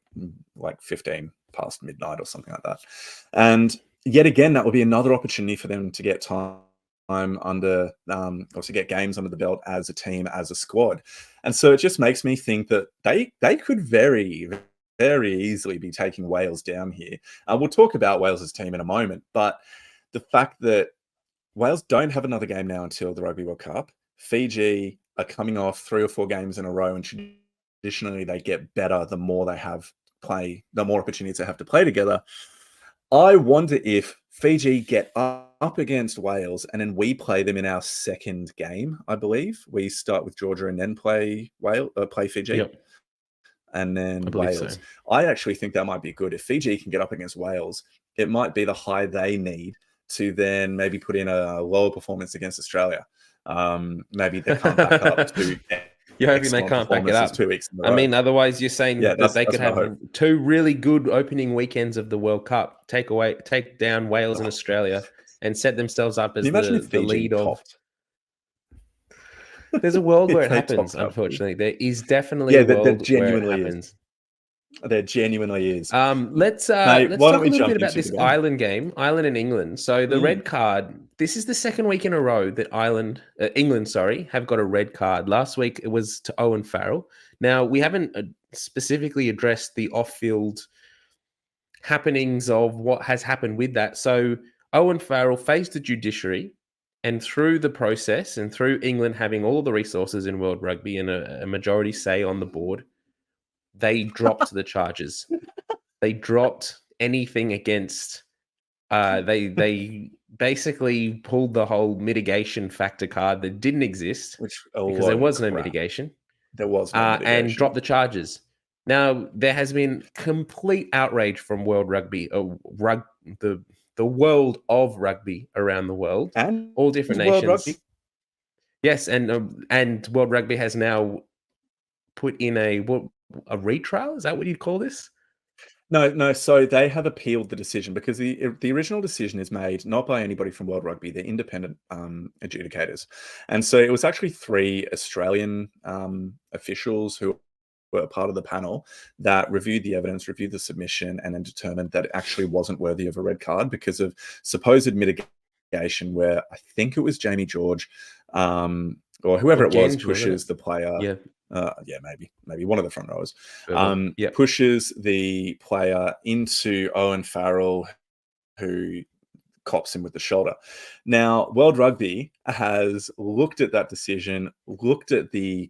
like 15 past midnight or something like that. And yet again, that will be another opportunity for them to get time under, or to get games under the belt as a team, as a squad. And so it just makes me think that they could very, very easily be taking Wales down here. We'll talk about Wales's team in a moment, but the fact that Wales don't have another game now until the Rugby World Cup. Fiji are coming off 3 or 4 games in a row, and traditionally they get better the more they have the more opportunities they have to play together. I wonder if Fiji get up against Wales and then we play them in our second game. I believe we start with Georgia and then play Fiji.
Yep.
And then
I believe
Wales.
so.
I actually think that might be good. If Fiji can get up against Wales, it might be the high they need to then maybe put in a lower performance against Australia. Maybe they can't back up to
You're hoping they can't back it up.
2 weeks in a
I
row.
mean, otherwise you're saying
Yeah,
that they
that's
could
what I
have
hope.
2 really good opening weekends of the World Cup, take down Wales and Australia, and set themselves up as
Can you imagine if
the
Fiji
lead of.
topped?
There's a world where
If
it
they
happens,
topped up,
unfortunately. There is definitely
yeah,
a
there
world where it
genuinely is.
happens.
There genuinely is.
Let's
Mate,
talk
why
a
don't we
little bit
jump
about
into
this
the game?
Ireland game, Ireland and England. So the red card. This is the second week in a row that England, have got a red card. Last week it was to Owen Farrell. Now we haven't specifically addressed the off-field happenings of what has happened with that. So Owen Farrell faced the judiciary, and through the process and through England having all the resources in World Rugby and a majority say on the board, they dropped the charges. They dropped anything against. They basically pulled the whole mitigation factor card that didn't exist because there was no mitigation.
There was no mitigation.
And dropped the charges. Now there has been complete outrage from World Rugby, the world of rugby around the world,
and
all different
World
nations.
Rugby.
Yes, and World Rugby has now put in a retrial. Is that what you'd call this?
No. So they have appealed the decision because the original decision is made not by anybody from World Rugby. They're independent adjudicators, and so it was actually 3 Australian officials who were part of the panel that reviewed the evidence, reviewed the submission, and then determined that it actually wasn't worthy of a red card because of supposed mitigation. Where I think it was Jamie George, or whoever it was, pushes the player.
Yeah.
Maybe one of the front rowers
Yep.
pushes the player into Owen Farrell, who cops him with the shoulder. Now, World Rugby has looked at that decision, looked at the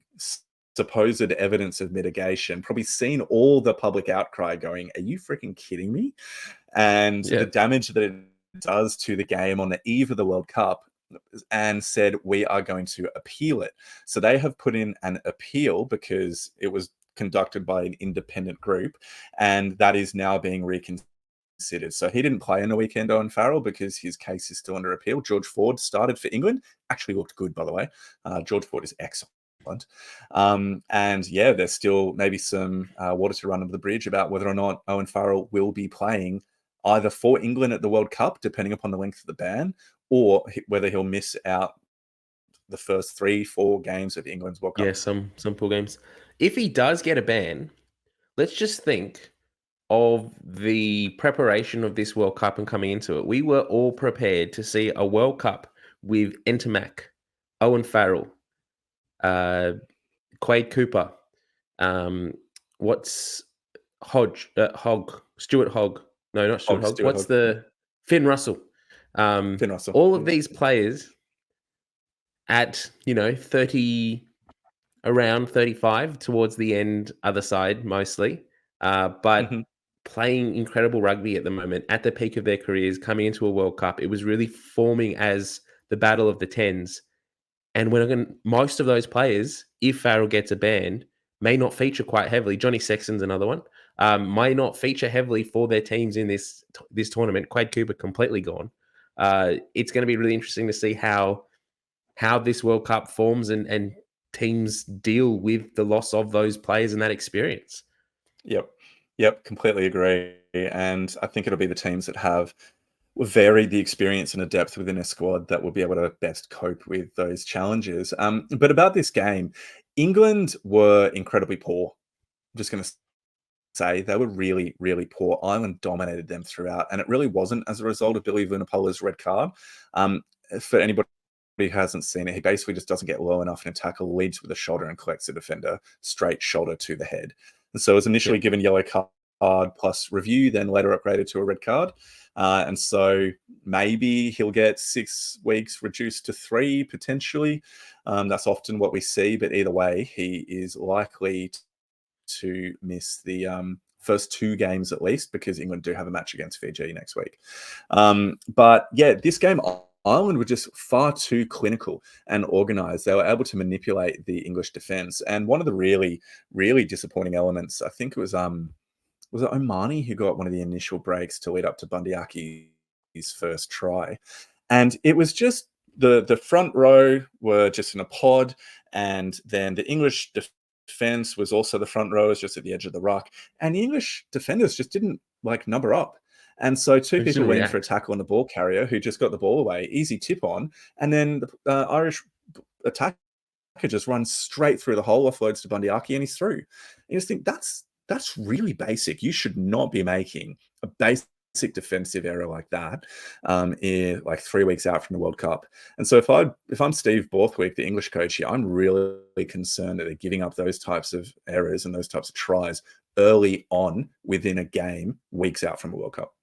supposed evidence of mitigation, probably seen all the public outcry going, are you freaking kidding me? And the damage that it does to the game on the eve of the World Cup, and said, we are going to appeal it. So they have put in an appeal because it was conducted by an independent group, and that is now being reconsidered. So he didn't play in the weekend, Owen Farrell, because his case is still under appeal. George Ford started for England, actually looked good, by the way. George Ford is excellent. And yeah, there's still maybe some water to run under the bridge about whether or not Owen Farrell will be playing either for England at the World Cup, depending upon the length of the ban, or whether he'll miss out the first 3-4 games of England's World Cup.
Yeah, some pool games. If he does get a ban, let's just think of the preparation of this World Cup and coming into it. We were all prepared to see a World Cup with Entermac, Owen Farrell, Quade Cooper, Stuart Hogg. No, not Stuart Hogg. What's the Finn Russell?
Finn Russell.
All of these players at 30, around 35 towards the end, other side mostly, but
Mhm.
playing incredible rugby at the moment at the peak of their careers, coming into a World Cup. It was really forming as the battle of the tens. And most of those players, if Farrell gets a ban, may not feature quite heavily. Johnny Sexton's another one. May not feature heavily for their teams in this tournament. Quade Cooper completely gone. It's going to be really interesting to see how this World Cup forms and teams deal with the loss of those players and that experience.
Yep. Yep, completely agree, and I think it'll be the teams that have varied the experience and the depth within a squad that will be able to best cope with those challenges. But about this game, England were incredibly poor. I'm just going to say they were really, really poor. Ireland dominated them throughout, and it really wasn't as a result of Billy Vunipola's red card. For anybody who hasn't seen it, he basically just doesn't get low enough in a tackle, leads with a shoulder, and collects the defender straight shoulder to the head. And so it was initially
Yep.
given yellow card plus review, then later upgraded to a red card. And so maybe he'll get 6 weeks reduced to 3 potentially. That's often what we see, but either way, he is likely to miss the first 2 games at least, because England do have a match against Fiji next week. But yeah, this game, Ireland were just far too clinical and organized. They were able to manipulate the English defense. And one of the really, really disappointing elements, I think it was it Omani who got one of the initial breaks to lead up to Bundyaki's first try. And it was just the front row were just in a pod, and then the English defense was also the front row, was just at the edge of the ruck, and the English defenders just didn't like number up. And so 2
I just
people
didn't
went in for a
react.
tackle on the ball carrier who just got the ball away, easy tip on, and then the Irish attacker just runs straight through the hole, offloads to Bundyaki, and he's through. And you just think that's really basic. You should not be making a basic defensive error like that in like 3 weeks out from the World Cup. And so if I'm Steve Borthwick, the English coach here, I'm really concerned that they're giving up those types of errors and those types of tries early on within a game, weeks out from a World Cup.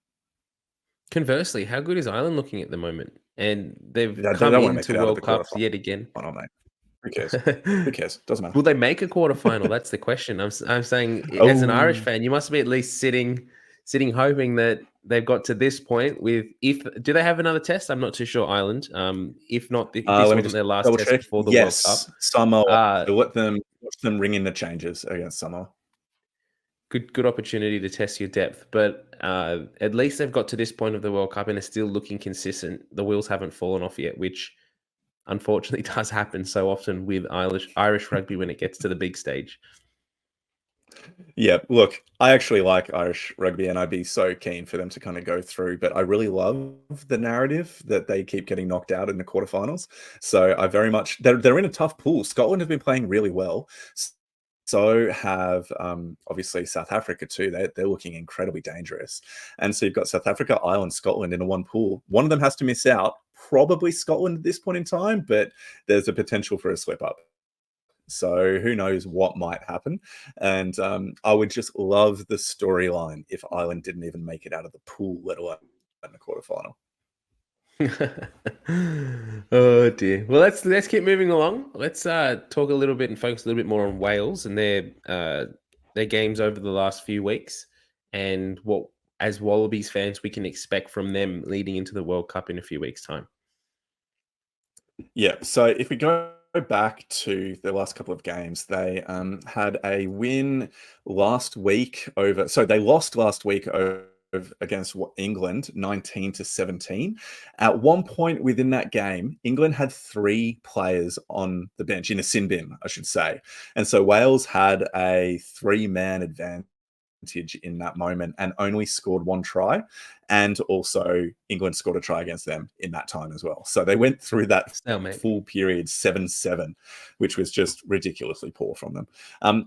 Conversely, how good is Ireland looking at the moment? And they've
They
come
don't want to make
into
it out of the
World Cups
quarterfinal,
yet again.
mate. Who cares? Who cares? Doesn't matter.
Will they make a quarterfinal? That's the question. I'm saying, as an Irish
Oh,
fan, you must be at least sitting hoping that they've got to this point with, if do they have another test? I'm not too sure, Ireland. If not, this
let me
wasn't
just
their last
double
test
check.
before the World Cup.
Yes, Samoa.
Uh,
So watch them ring in the changes against Samoa.
good opportunity to test your depth, but at least they've got to this point of the World Cup and are still looking consistent. The wheels haven't fallen off yet, which unfortunately does happen so often with Irish rugby when it gets to the big stage.
Yeah, look, I actually like Irish rugby, and I'd be so keen for them to kind of go through, but I really love the narrative that they keep getting knocked out in the quarterfinals. So I very much they're in a tough pool. Scotland have been playing really well. So have obviously South Africa too. They're looking incredibly dangerous. And so you've got South Africa, Ireland, Scotland in a one pool. One of them has to miss out. Probably Scotland at this point in time, but there's a potential for a slip up. So who knows what might happen? And I would just love the storyline if Ireland didn't even make it out of the pool, let alone in the quarterfinal.
Oh dear. Well, let's keep moving along. Let's talk a little bit and focus a little bit more on Wales and their games over the last few weeks, and what, as Wallabies fans, we can expect from them leading into the World Cup in a few weeks' time.
Yeah. So if we go back to the last couple of games, they had a win last week over. So they lost last week over against England 19-17. At one point within that game, England had 3 players on the bench in a sin bin, I should say. And so Wales had a 3-man advantage in that moment and only scored 1 try. And also England scored a try against them in that time as well. So they went through that
Stalemate.
full period 7-7, which was just ridiculously poor from them.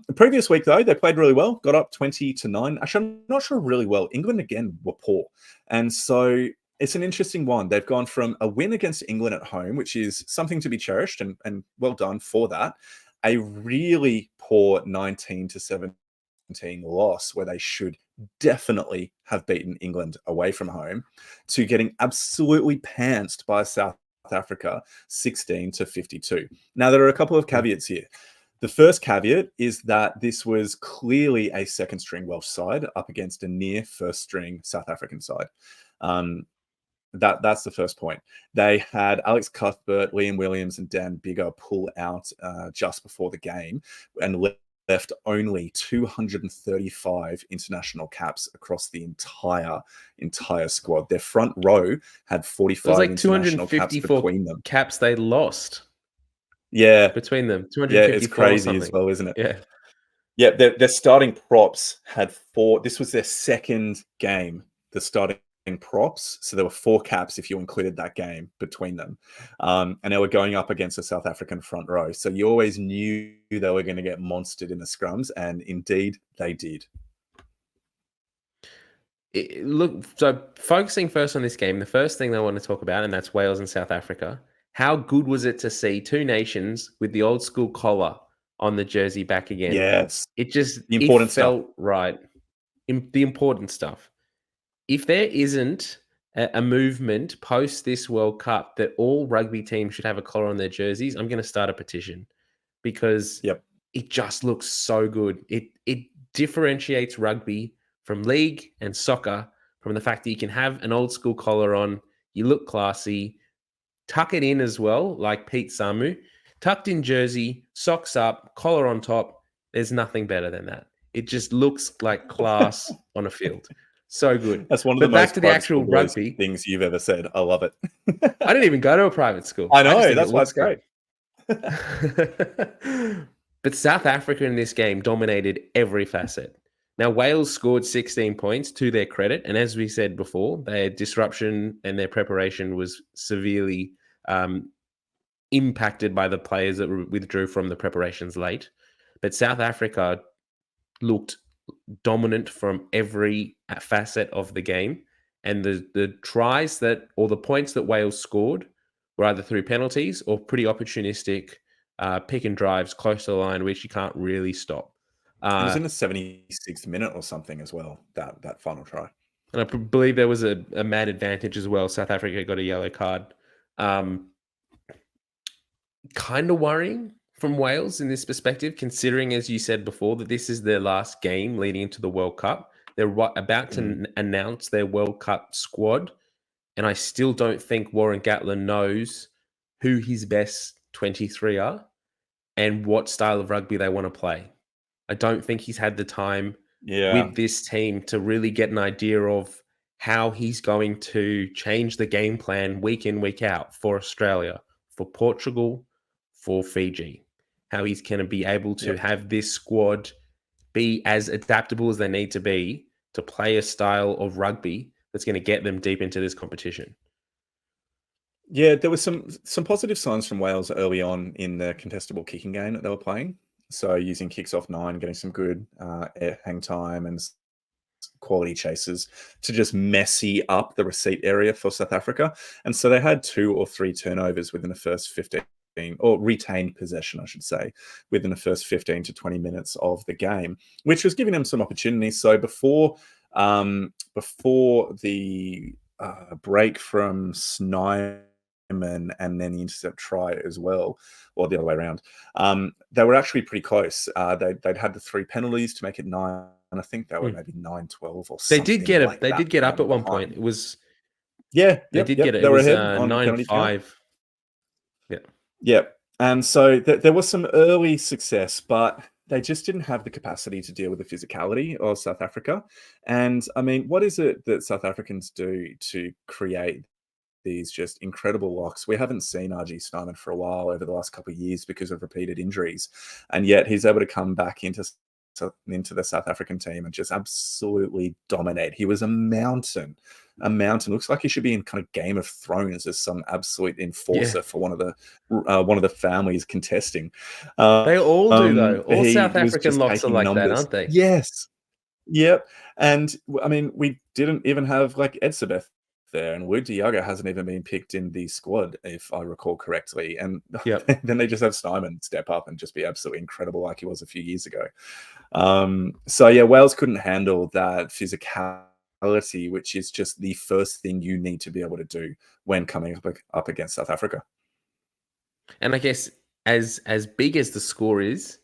The previous week, though, they played really well, got up 20-9. Actually, I'm not sure really well. England, again, were poor. And so it's an interesting one. They've gone from a win against England at home, which is something to be cherished and well done for that, a really poor 19-17 loss where they should definitely have beaten England away from home, to getting absolutely pantsed by South Africa 16-52. Now, there are a couple of caveats here. The first caveat is that this was clearly a second string Welsh side up against a near first string South African side. That's the first point. They had Alex Cuthbert, Liam Williams, and Dan Biggar pull out just before the game and left only 235 international caps across the entire squad. Their front row had 45
like
international caps between them.
Caps they lost.
Yeah,
between them, 254.
Yeah, it's crazy as well, isn't it?
Yeah.
Yeah, their starting props had 4. This was their second game, the starting props. So there were 4 caps if you included that game between them. And they were going up against a South African front row. So you always knew they were going to get monstered in the scrums. And indeed, they did.
Look, so focusing first on this game, the first thing I want to talk about, and that's Wales and South Africa. How good was it to see 2 nations with the old school collar on the jersey back again?
Yes.
It just
the important
felt
stuff.
Right. The important stuff. If there isn't a movement post this World Cup that all rugby teams should have a collar on their jerseys, I'm going to start a petition because it just looks so good. It differentiates rugby from league and soccer from the fact that you can have an old school collar on, you look classy, tuck it in as well, like Pete Samu, tucked in jersey, socks up, collar on top. There's nothing better than that. It just looks like class on a field. So good.
That's one of the
back
most
to the actual rugby
things you've ever said. I love it.
I didn't even go to a private school.
I know, that's why it's great.
But South Africa in this game dominated every facet. Now, Wales scored 16 points to their credit. And as we said before, their disruption and their preparation was severely impacted by the players that withdrew from the preparations late. But South Africa looked dominant from every facet of the game. And the tries or the points that Wales scored were either through penalties or pretty opportunistic pick and drives close to the line, which you can't really stop.
It was in the 76th minute or something as well, that final try.
And I believe there was a mad advantage as well. South Africa got a yellow card. Kind of worrying from Wales in this perspective, considering, as you said before, that this is their last game leading into the World Cup. They're about to announce their World Cup squad. And I still don't think Warren Gatland knows who his best 23 are and what style of rugby they want to play. I don't think he's had the time with this team to really get an idea of how he's going to change the game plan week in, week out for Australia, for Portugal, for Fiji. How he's going to be able to have this squad be as adaptable as they need to be to play a style of rugby that's going to get them deep into this competition.
Yeah, there was some positive signs from Wales early on in the contestable kicking game that they were playing. So using kicks off 9, getting some good hang time and quality chases to just messy up the receipt area for South Africa. And so they had 2 or 3 turnovers within the first 15, or retained possession, I should say, within the first 15 to 20 minutes of the game, which was giving them some opportunities. So before the break from Snyman and then the intercept try as well, or the other way around, they were actually pretty close. They'd had the 3 penalties to make it 9, and I think they were maybe 9-12 or something.
They did get They did get up at one point. It was
they
did get it.
They
It
were
was
ahead on
9-5.
Yeah, and so there was some early success, but they just didn't have the capacity to deal with the physicality of South Africa. And I mean, what is it that South Africans do to create these just incredible locks? We haven't seen RG Snyman for a while over the last couple of years because of repeated injuries, and yet he's able to come back into the South African team and just absolutely dominate. He was a mountain. Looks like he should be in kind of Game of Thrones as some absolute enforcer for one of the families contesting.
They all do though. All South African locks are like that, aren't they?
Yes. Yep. And I mean, we didn't even have like Edsabeth there, and Luke Diaga hasn't even been picked in the squad, if I recall correctly. And then they just have Snyman step up and just be absolutely incredible like he was a few years ago. So yeah, Wales couldn't handle that physicality mentality, which is just the first thing you need to be able to do when coming up against South Africa.
And I guess as big as the score is,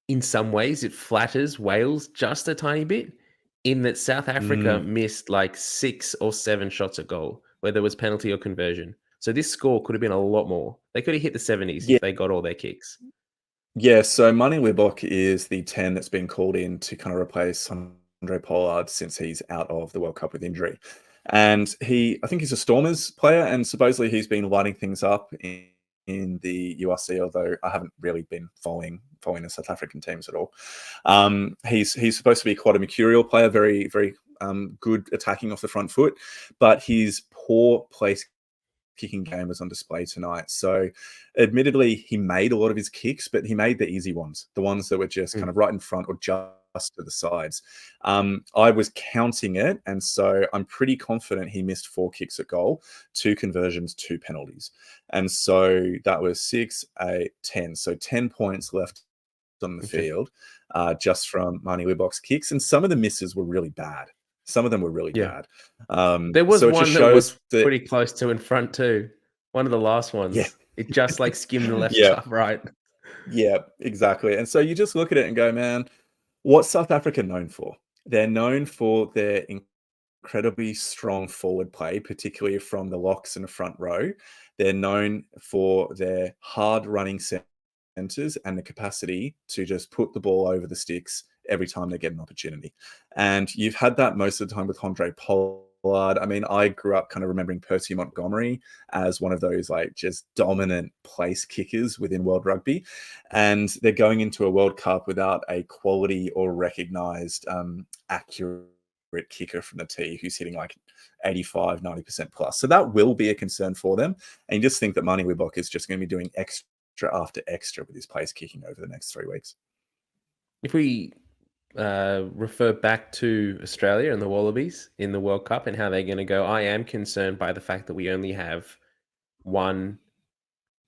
in some ways it flatters Wales just a tiny bit in that South Africa
Mm,
missed like 6 or 7 shots at goal, where there was penalty or conversion. So this score could have been a lot more. They could have hit the 70s
yeah,
if they got all their kicks.
yeah. So Mani Libbok is the 10 that's been called in to kind of replace Andre Pollard since he's out of the World Cup with injury. And I think he's a Stormers player, and supposedly he's been lighting things up in the URC, although I haven't really been following the South African teams at all. He's supposed to be quite a mercurial player, very, very good attacking off the front foot, but his poor place kicking game was on display tonight. So, admittedly, he made a lot of his kicks, but he made the easy ones, the ones that were just kind
Mm,
of right in front or just to the sides. I was counting it, and so I'm pretty confident he missed 4 kicks at goal, 2 conversions, 2 penalties. And so that was 6, 8, 10. So 10 points left on the
okay.
field just from Mani Libbok's kicks. And some of the misses were really bad. Some of them were really
Yeah.
bad.
There was
So it just
one that
shows
was
that,
pretty close to in front too. One of the last
yeah,
ones. It just like skimmed the left
yeah,
top right.
yeah, exactly. And so you just look at it and go, man, what's South Africa known for? They're known for their incredibly strong forward play, particularly from the locks and the front row. They're known for their hard running centers and the capacity to just put the ball over the sticks every time they get an opportunity. And you've had that most of the time with Andre Pollard. I mean, I grew up kind of remembering Percy Montgomery as one of those like just dominant place kickers within World Rugby. And they're going into a World Cup without a quality or recognized accurate kicker from the tee who's hitting like 85, 90% plus. So that will be a concern for them. And you just think that Mani Libbok is just going to be doing extra after extra with his place kicking over the next 3 weeks.
If we refer back to Australia and the Wallabies in the World Cup and how they're going to go, I am concerned by the fact that we only have one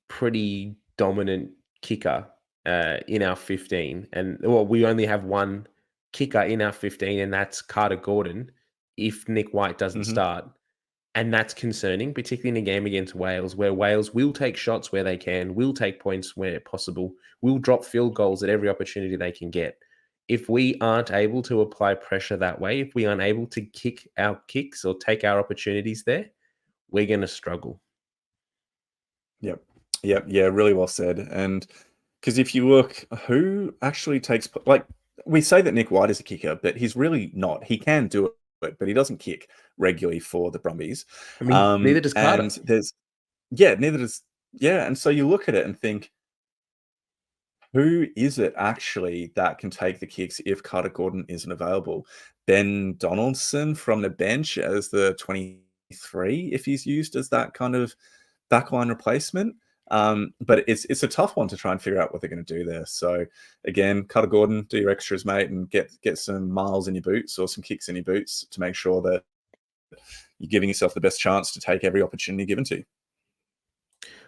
pretty dominant kicker in our 15. And well, we only have one kicker in our 15, and that's Carter Gordon if Nick White doesn't
Hmm.
start. And that's concerning, particularly in a game against Wales, where Wales will take shots where they can, will take points where possible, will drop field goals at every opportunity they can get. If we aren't able to apply pressure that way, if we aren't able to kick our kicks or take our opportunities there, we're going to struggle.
Yep. Yep. Yeah. Really well said. And because if you look, who actually takes, like, we say that Nick White is a kicker, but he's really not. He can do it, but he doesn't kick regularly for the Brumbies.
I mean, neither does Carter.
And there's, yeah, neither does, yeah. And so you look at it and think, who is it actually that can take the kicks if Carter Gordon isn't available? Ben Donaldson from the bench as the 23, if he's used as that kind of backline replacement. But it's a tough one to try and figure out what they're going to do there. So again, Carter Gordon, do your extras, mate, and get some miles in your boots or some kicks in your boots to make sure that you're giving yourself the best chance to take every opportunity given to you.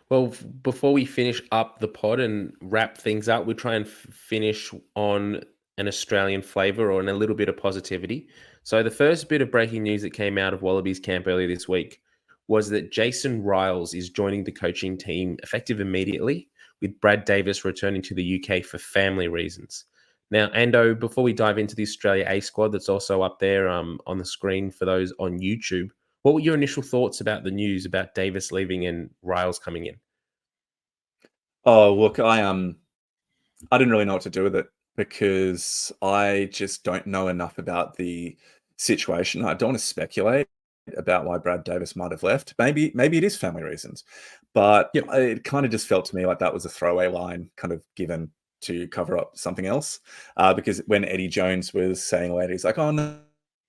Well, before we finish up the pod and wrap things up, we'll try and finish on an Australian flavour or on a little bit of positivity. So, the first bit of breaking news that came out of Wallabies camp earlier this week was that Jason Riles is joining the coaching team effective immediately, with Brad Davis returning to the UK for family reasons. Now, Ando, before we dive into the Australia A squad that's also up there on the screen for those on YouTube, what were your initial thoughts about the news about Davis leaving and Riles coming in?
Oh, look, I didn't really know what to do with it because I just don't know enough about the situation. I don't want to speculate about why Brad Davis might have left. Maybe it is family reasons, but
Yep.
it kind of just felt to me like that was a throwaway line, kind of given to cover up something else. Because when Eddie Jones was saying later, he's like, "Oh no,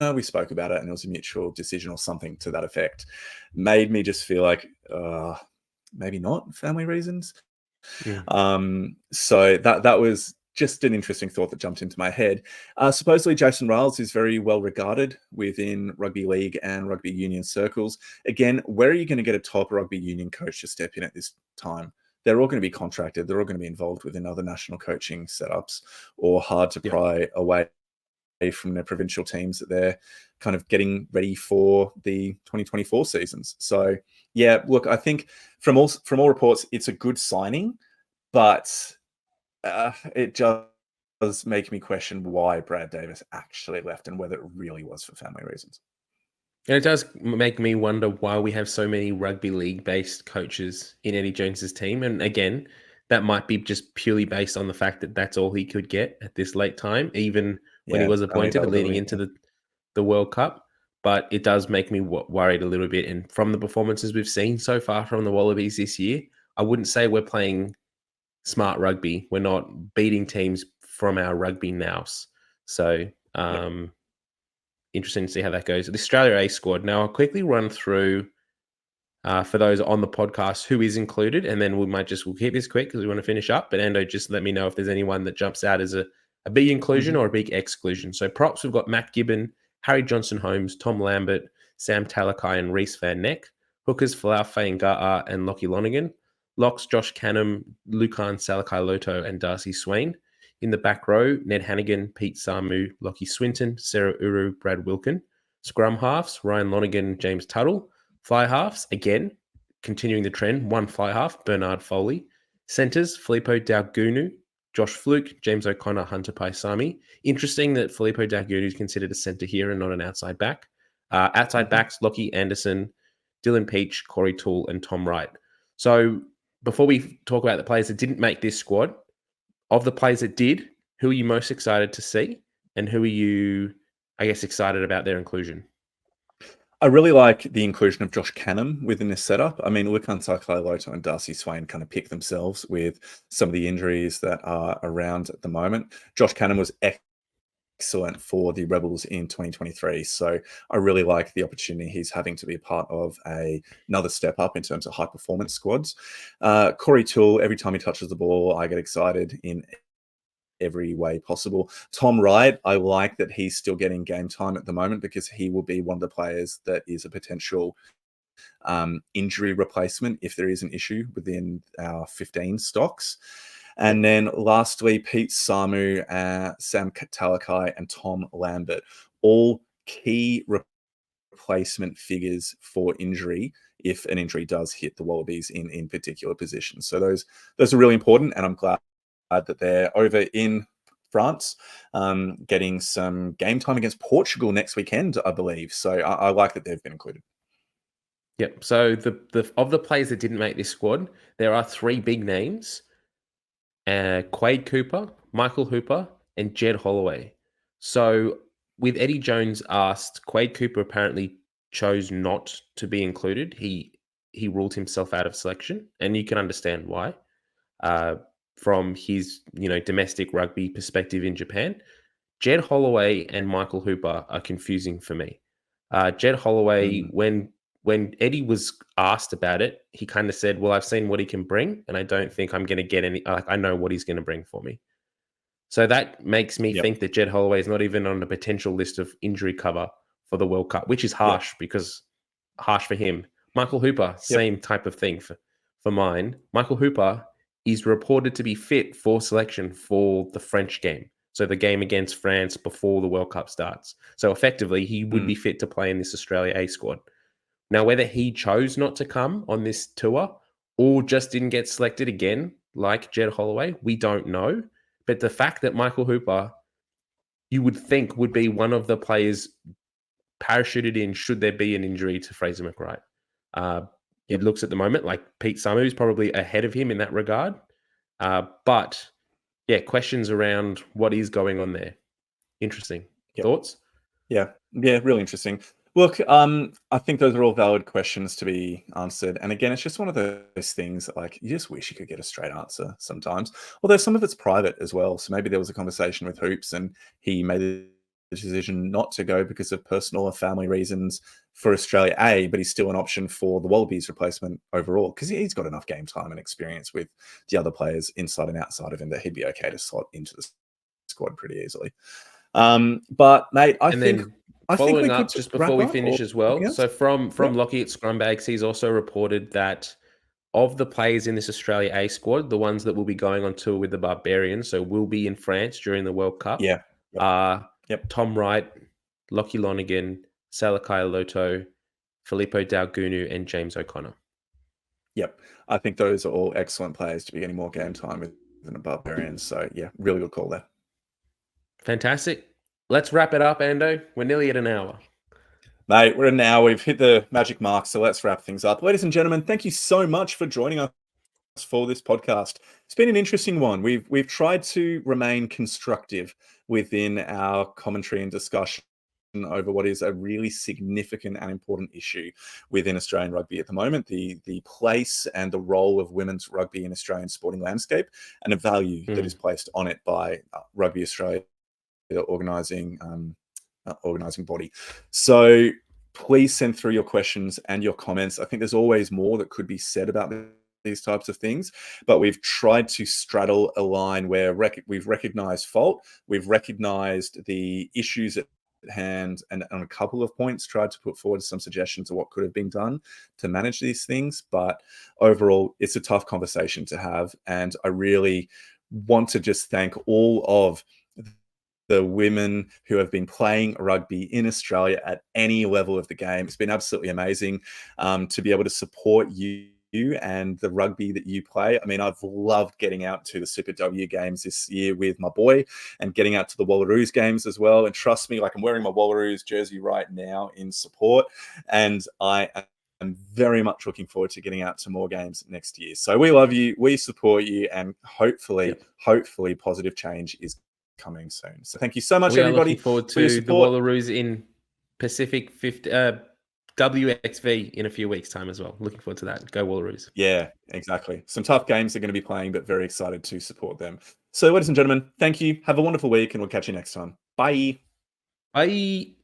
no, we spoke about it, and it was a mutual decision or something to that effect," made me just feel like, maybe not family reasons.
Mm.
So that was just an interesting thought that jumped into my head. Supposedly, Jason Riles is very well regarded within rugby league and rugby union circles. Again, where are you going to get a top rugby union coach to step in at this time? They're all going to be contracted. They're all going to be involved within other national coaching setups or hard to
Yep.
pry away from their provincial teams that they're kind of getting ready for the 2024 seasons. So yeah, look, I think from all reports, it's a good signing, but it just does make me question why Brad Davis actually left and whether it really was for family reasons.
And it does make me wonder why we have so many rugby league-based coaches in Eddie Jones's team. And again, that might be just purely based on the fact that that's all he could get at this late time, even when he was appointed and leading into the World Cup. But it does make me worried a little bit. And from the performances we've seen so far from the Wallabies this year, I wouldn't say we're playing smart rugby. We're not beating teams from our rugby nous. So interesting to see how that goes. The Australia A squad. Now, I'll quickly run through for those on the podcast who is included, and then we'll keep this quick because we want to finish up. But Endo, just let me know if there's anyone that jumps out as a big inclusion or a big exclusion. So props, we've got Matt Gibbon, Harry Johnson-Holmes, Tom Lambert, Sam Talakai, and Reece Van Neck. Hookers, Falau Fainga'a and Lockie Lonergan. Locks, Josh Canham, Lucan Salakai-Loto, and Darcy Swain. In the back row, Ned Hannigan, Pete Samu, Lockie Swinton, Sarah Uru, Brad Wilkin. Scrum halves, Ryan Lonergan, James Tuttle. Fly halves, again, continuing the trend, one fly half, Bernard Foley. Centres, Filippo Daugunu, Josh Fluke, James O'Connor, Hunter Paisami. Interesting that Filippo Daugunu is considered a centre here and not an outside back. Outside backs, Lockie Anderson, Dylan Peach, Corey Toole, and Tom Wright. So before we talk about the players that didn't make this squad, of the players that did, who are you most excited to see? And who are you, I guess, excited about their inclusion?
I really like the inclusion of Josh Canham within this setup. I mean, Lucan Salakai-Loto and Darcy Swain kind of pick themselves with some of the injuries that are around at the moment. Josh Canham was excellent for the Rebels in 2023. So I really like the opportunity he's having to be a part of another step up in terms of high performance squads. Corey Toole, every time he touches the ball, I get excited in every way possible. Tom Wright, I like that he's still getting game time at the moment because he will be one of the players that is a potential injury replacement if there is an issue within our 15 stocks. And then lastly, Pete Samu, Sam Talakai, and Tom Lambert, all key replacement figures for injury if an injury does hit the Wallabies in particular positions. So those are really important, and I'm glad that they're over in France, getting some game time against Portugal next weekend, I believe. So I like that they've been included.
Yep. So of the players that didn't make this squad, there are three big names. Quade Cooper, Michael Hooper, and Jed Holloway. So with Eddie Jones asked, Quade Cooper apparently chose not to be included. He ruled himself out of selection, and you can understand why. From his domestic rugby perspective in Japan, Jed Holloway and Michael Hooper are confusing for me. Jed Holloway, when Eddie was asked about it, he kind of said, well, I've seen what he can bring, and I don't think I'm going to get any, I know what he's going to bring for me. So that makes me think that Jed Holloway is not even on the potential list of injury cover for the World Cup, which is harsh harsh for him. Michael Hooper, same type of thing for mine. Michael Hooper is reported to be fit for selection for the French game. So the game against France before the World Cup starts. So effectively, he would be fit to play in this Australia A squad. Now, whether he chose not to come on this tour or just didn't get selected again, like Jed Holloway, we don't know. But the fact that Michael Hooper, you would think, would be one of the players parachuted in should there be an injury to Fraser McWright. It looks at the moment like Pete Samu is probably ahead of him in that regard. But yeah, questions around what is going on there. Interesting. Thoughts?
Yeah, really interesting. Look, I think those are all valid questions to be answered. And again, it's just one of those things that, like, you just wish you could get a straight answer sometimes. Although some of it's private as well. So maybe there was a conversation with Hoops and he made the decision not to go because of personal or family reasons for Australia A, but he's still an option for the Wallabies replacement overall because he's got enough game time and experience with the other players inside and outside of him that he'd be okay to slot into the squad pretty easily. But mate, I think
following up just before we finish as well. So from Lockie at Scrumbags, he's also reported that of the players in this Australia A squad, the ones that will be going on tour with the Barbarians, so will be in France during the World Cup, are
Yep.
Tom Wright, Lockie Lonigan, Salakai Loto, Filippo Daugunu, and James O'Connor.
Yep. I think those are all excellent players to be getting more game time with than a Barbarians. So yeah, really good call there.
Fantastic. Let's wrap it up, Ando. We're nearly at an hour.
Mate, we're in an hour. We've hit the magic mark, so let's wrap things up. Ladies and gentlemen, thank you so much for joining us for this podcast. It's been an interesting one. We've tried to remain constructive within our commentary and discussion over what is a really significant and important issue within Australian rugby at the moment, the place and the role of women's rugby in Australian sporting landscape, and the value that is placed on it by Rugby Australia, the organising body. So please send through your questions and your comments. I think there's always more that could be said about these types of things, but we've tried to straddle a line where we've recognized fault, we've recognized the issues at hand, and on a couple of points tried to put forward some suggestions of what could have been done to manage these things. But overall, it's a tough conversation to have, and I really want to just thank all of the women who have been playing rugby in Australia at any level of the game. It's been absolutely amazing to be able to support you and the rugby that you play. I mean, I've loved getting out to the Super W games this year with my boy and getting out to the Wallaroos games as well. And trust me, like, I'm wearing my Wallaroos jersey right now in support, and I am very much looking forward to getting out to more games next year. So we love you, we support you, and hopefully positive change is coming soon. So thank you so much, everybody.
Looking forward to the Wallaroos in Pacific 50, WXV in a few weeks' time as well. Looking forward to that. Go Wallaroos.
Yeah, exactly. Some tough games they're going to be playing, but very excited to support them. So, ladies and gentlemen, thank you. Have a wonderful week, and we'll catch you next time. Bye.
Bye.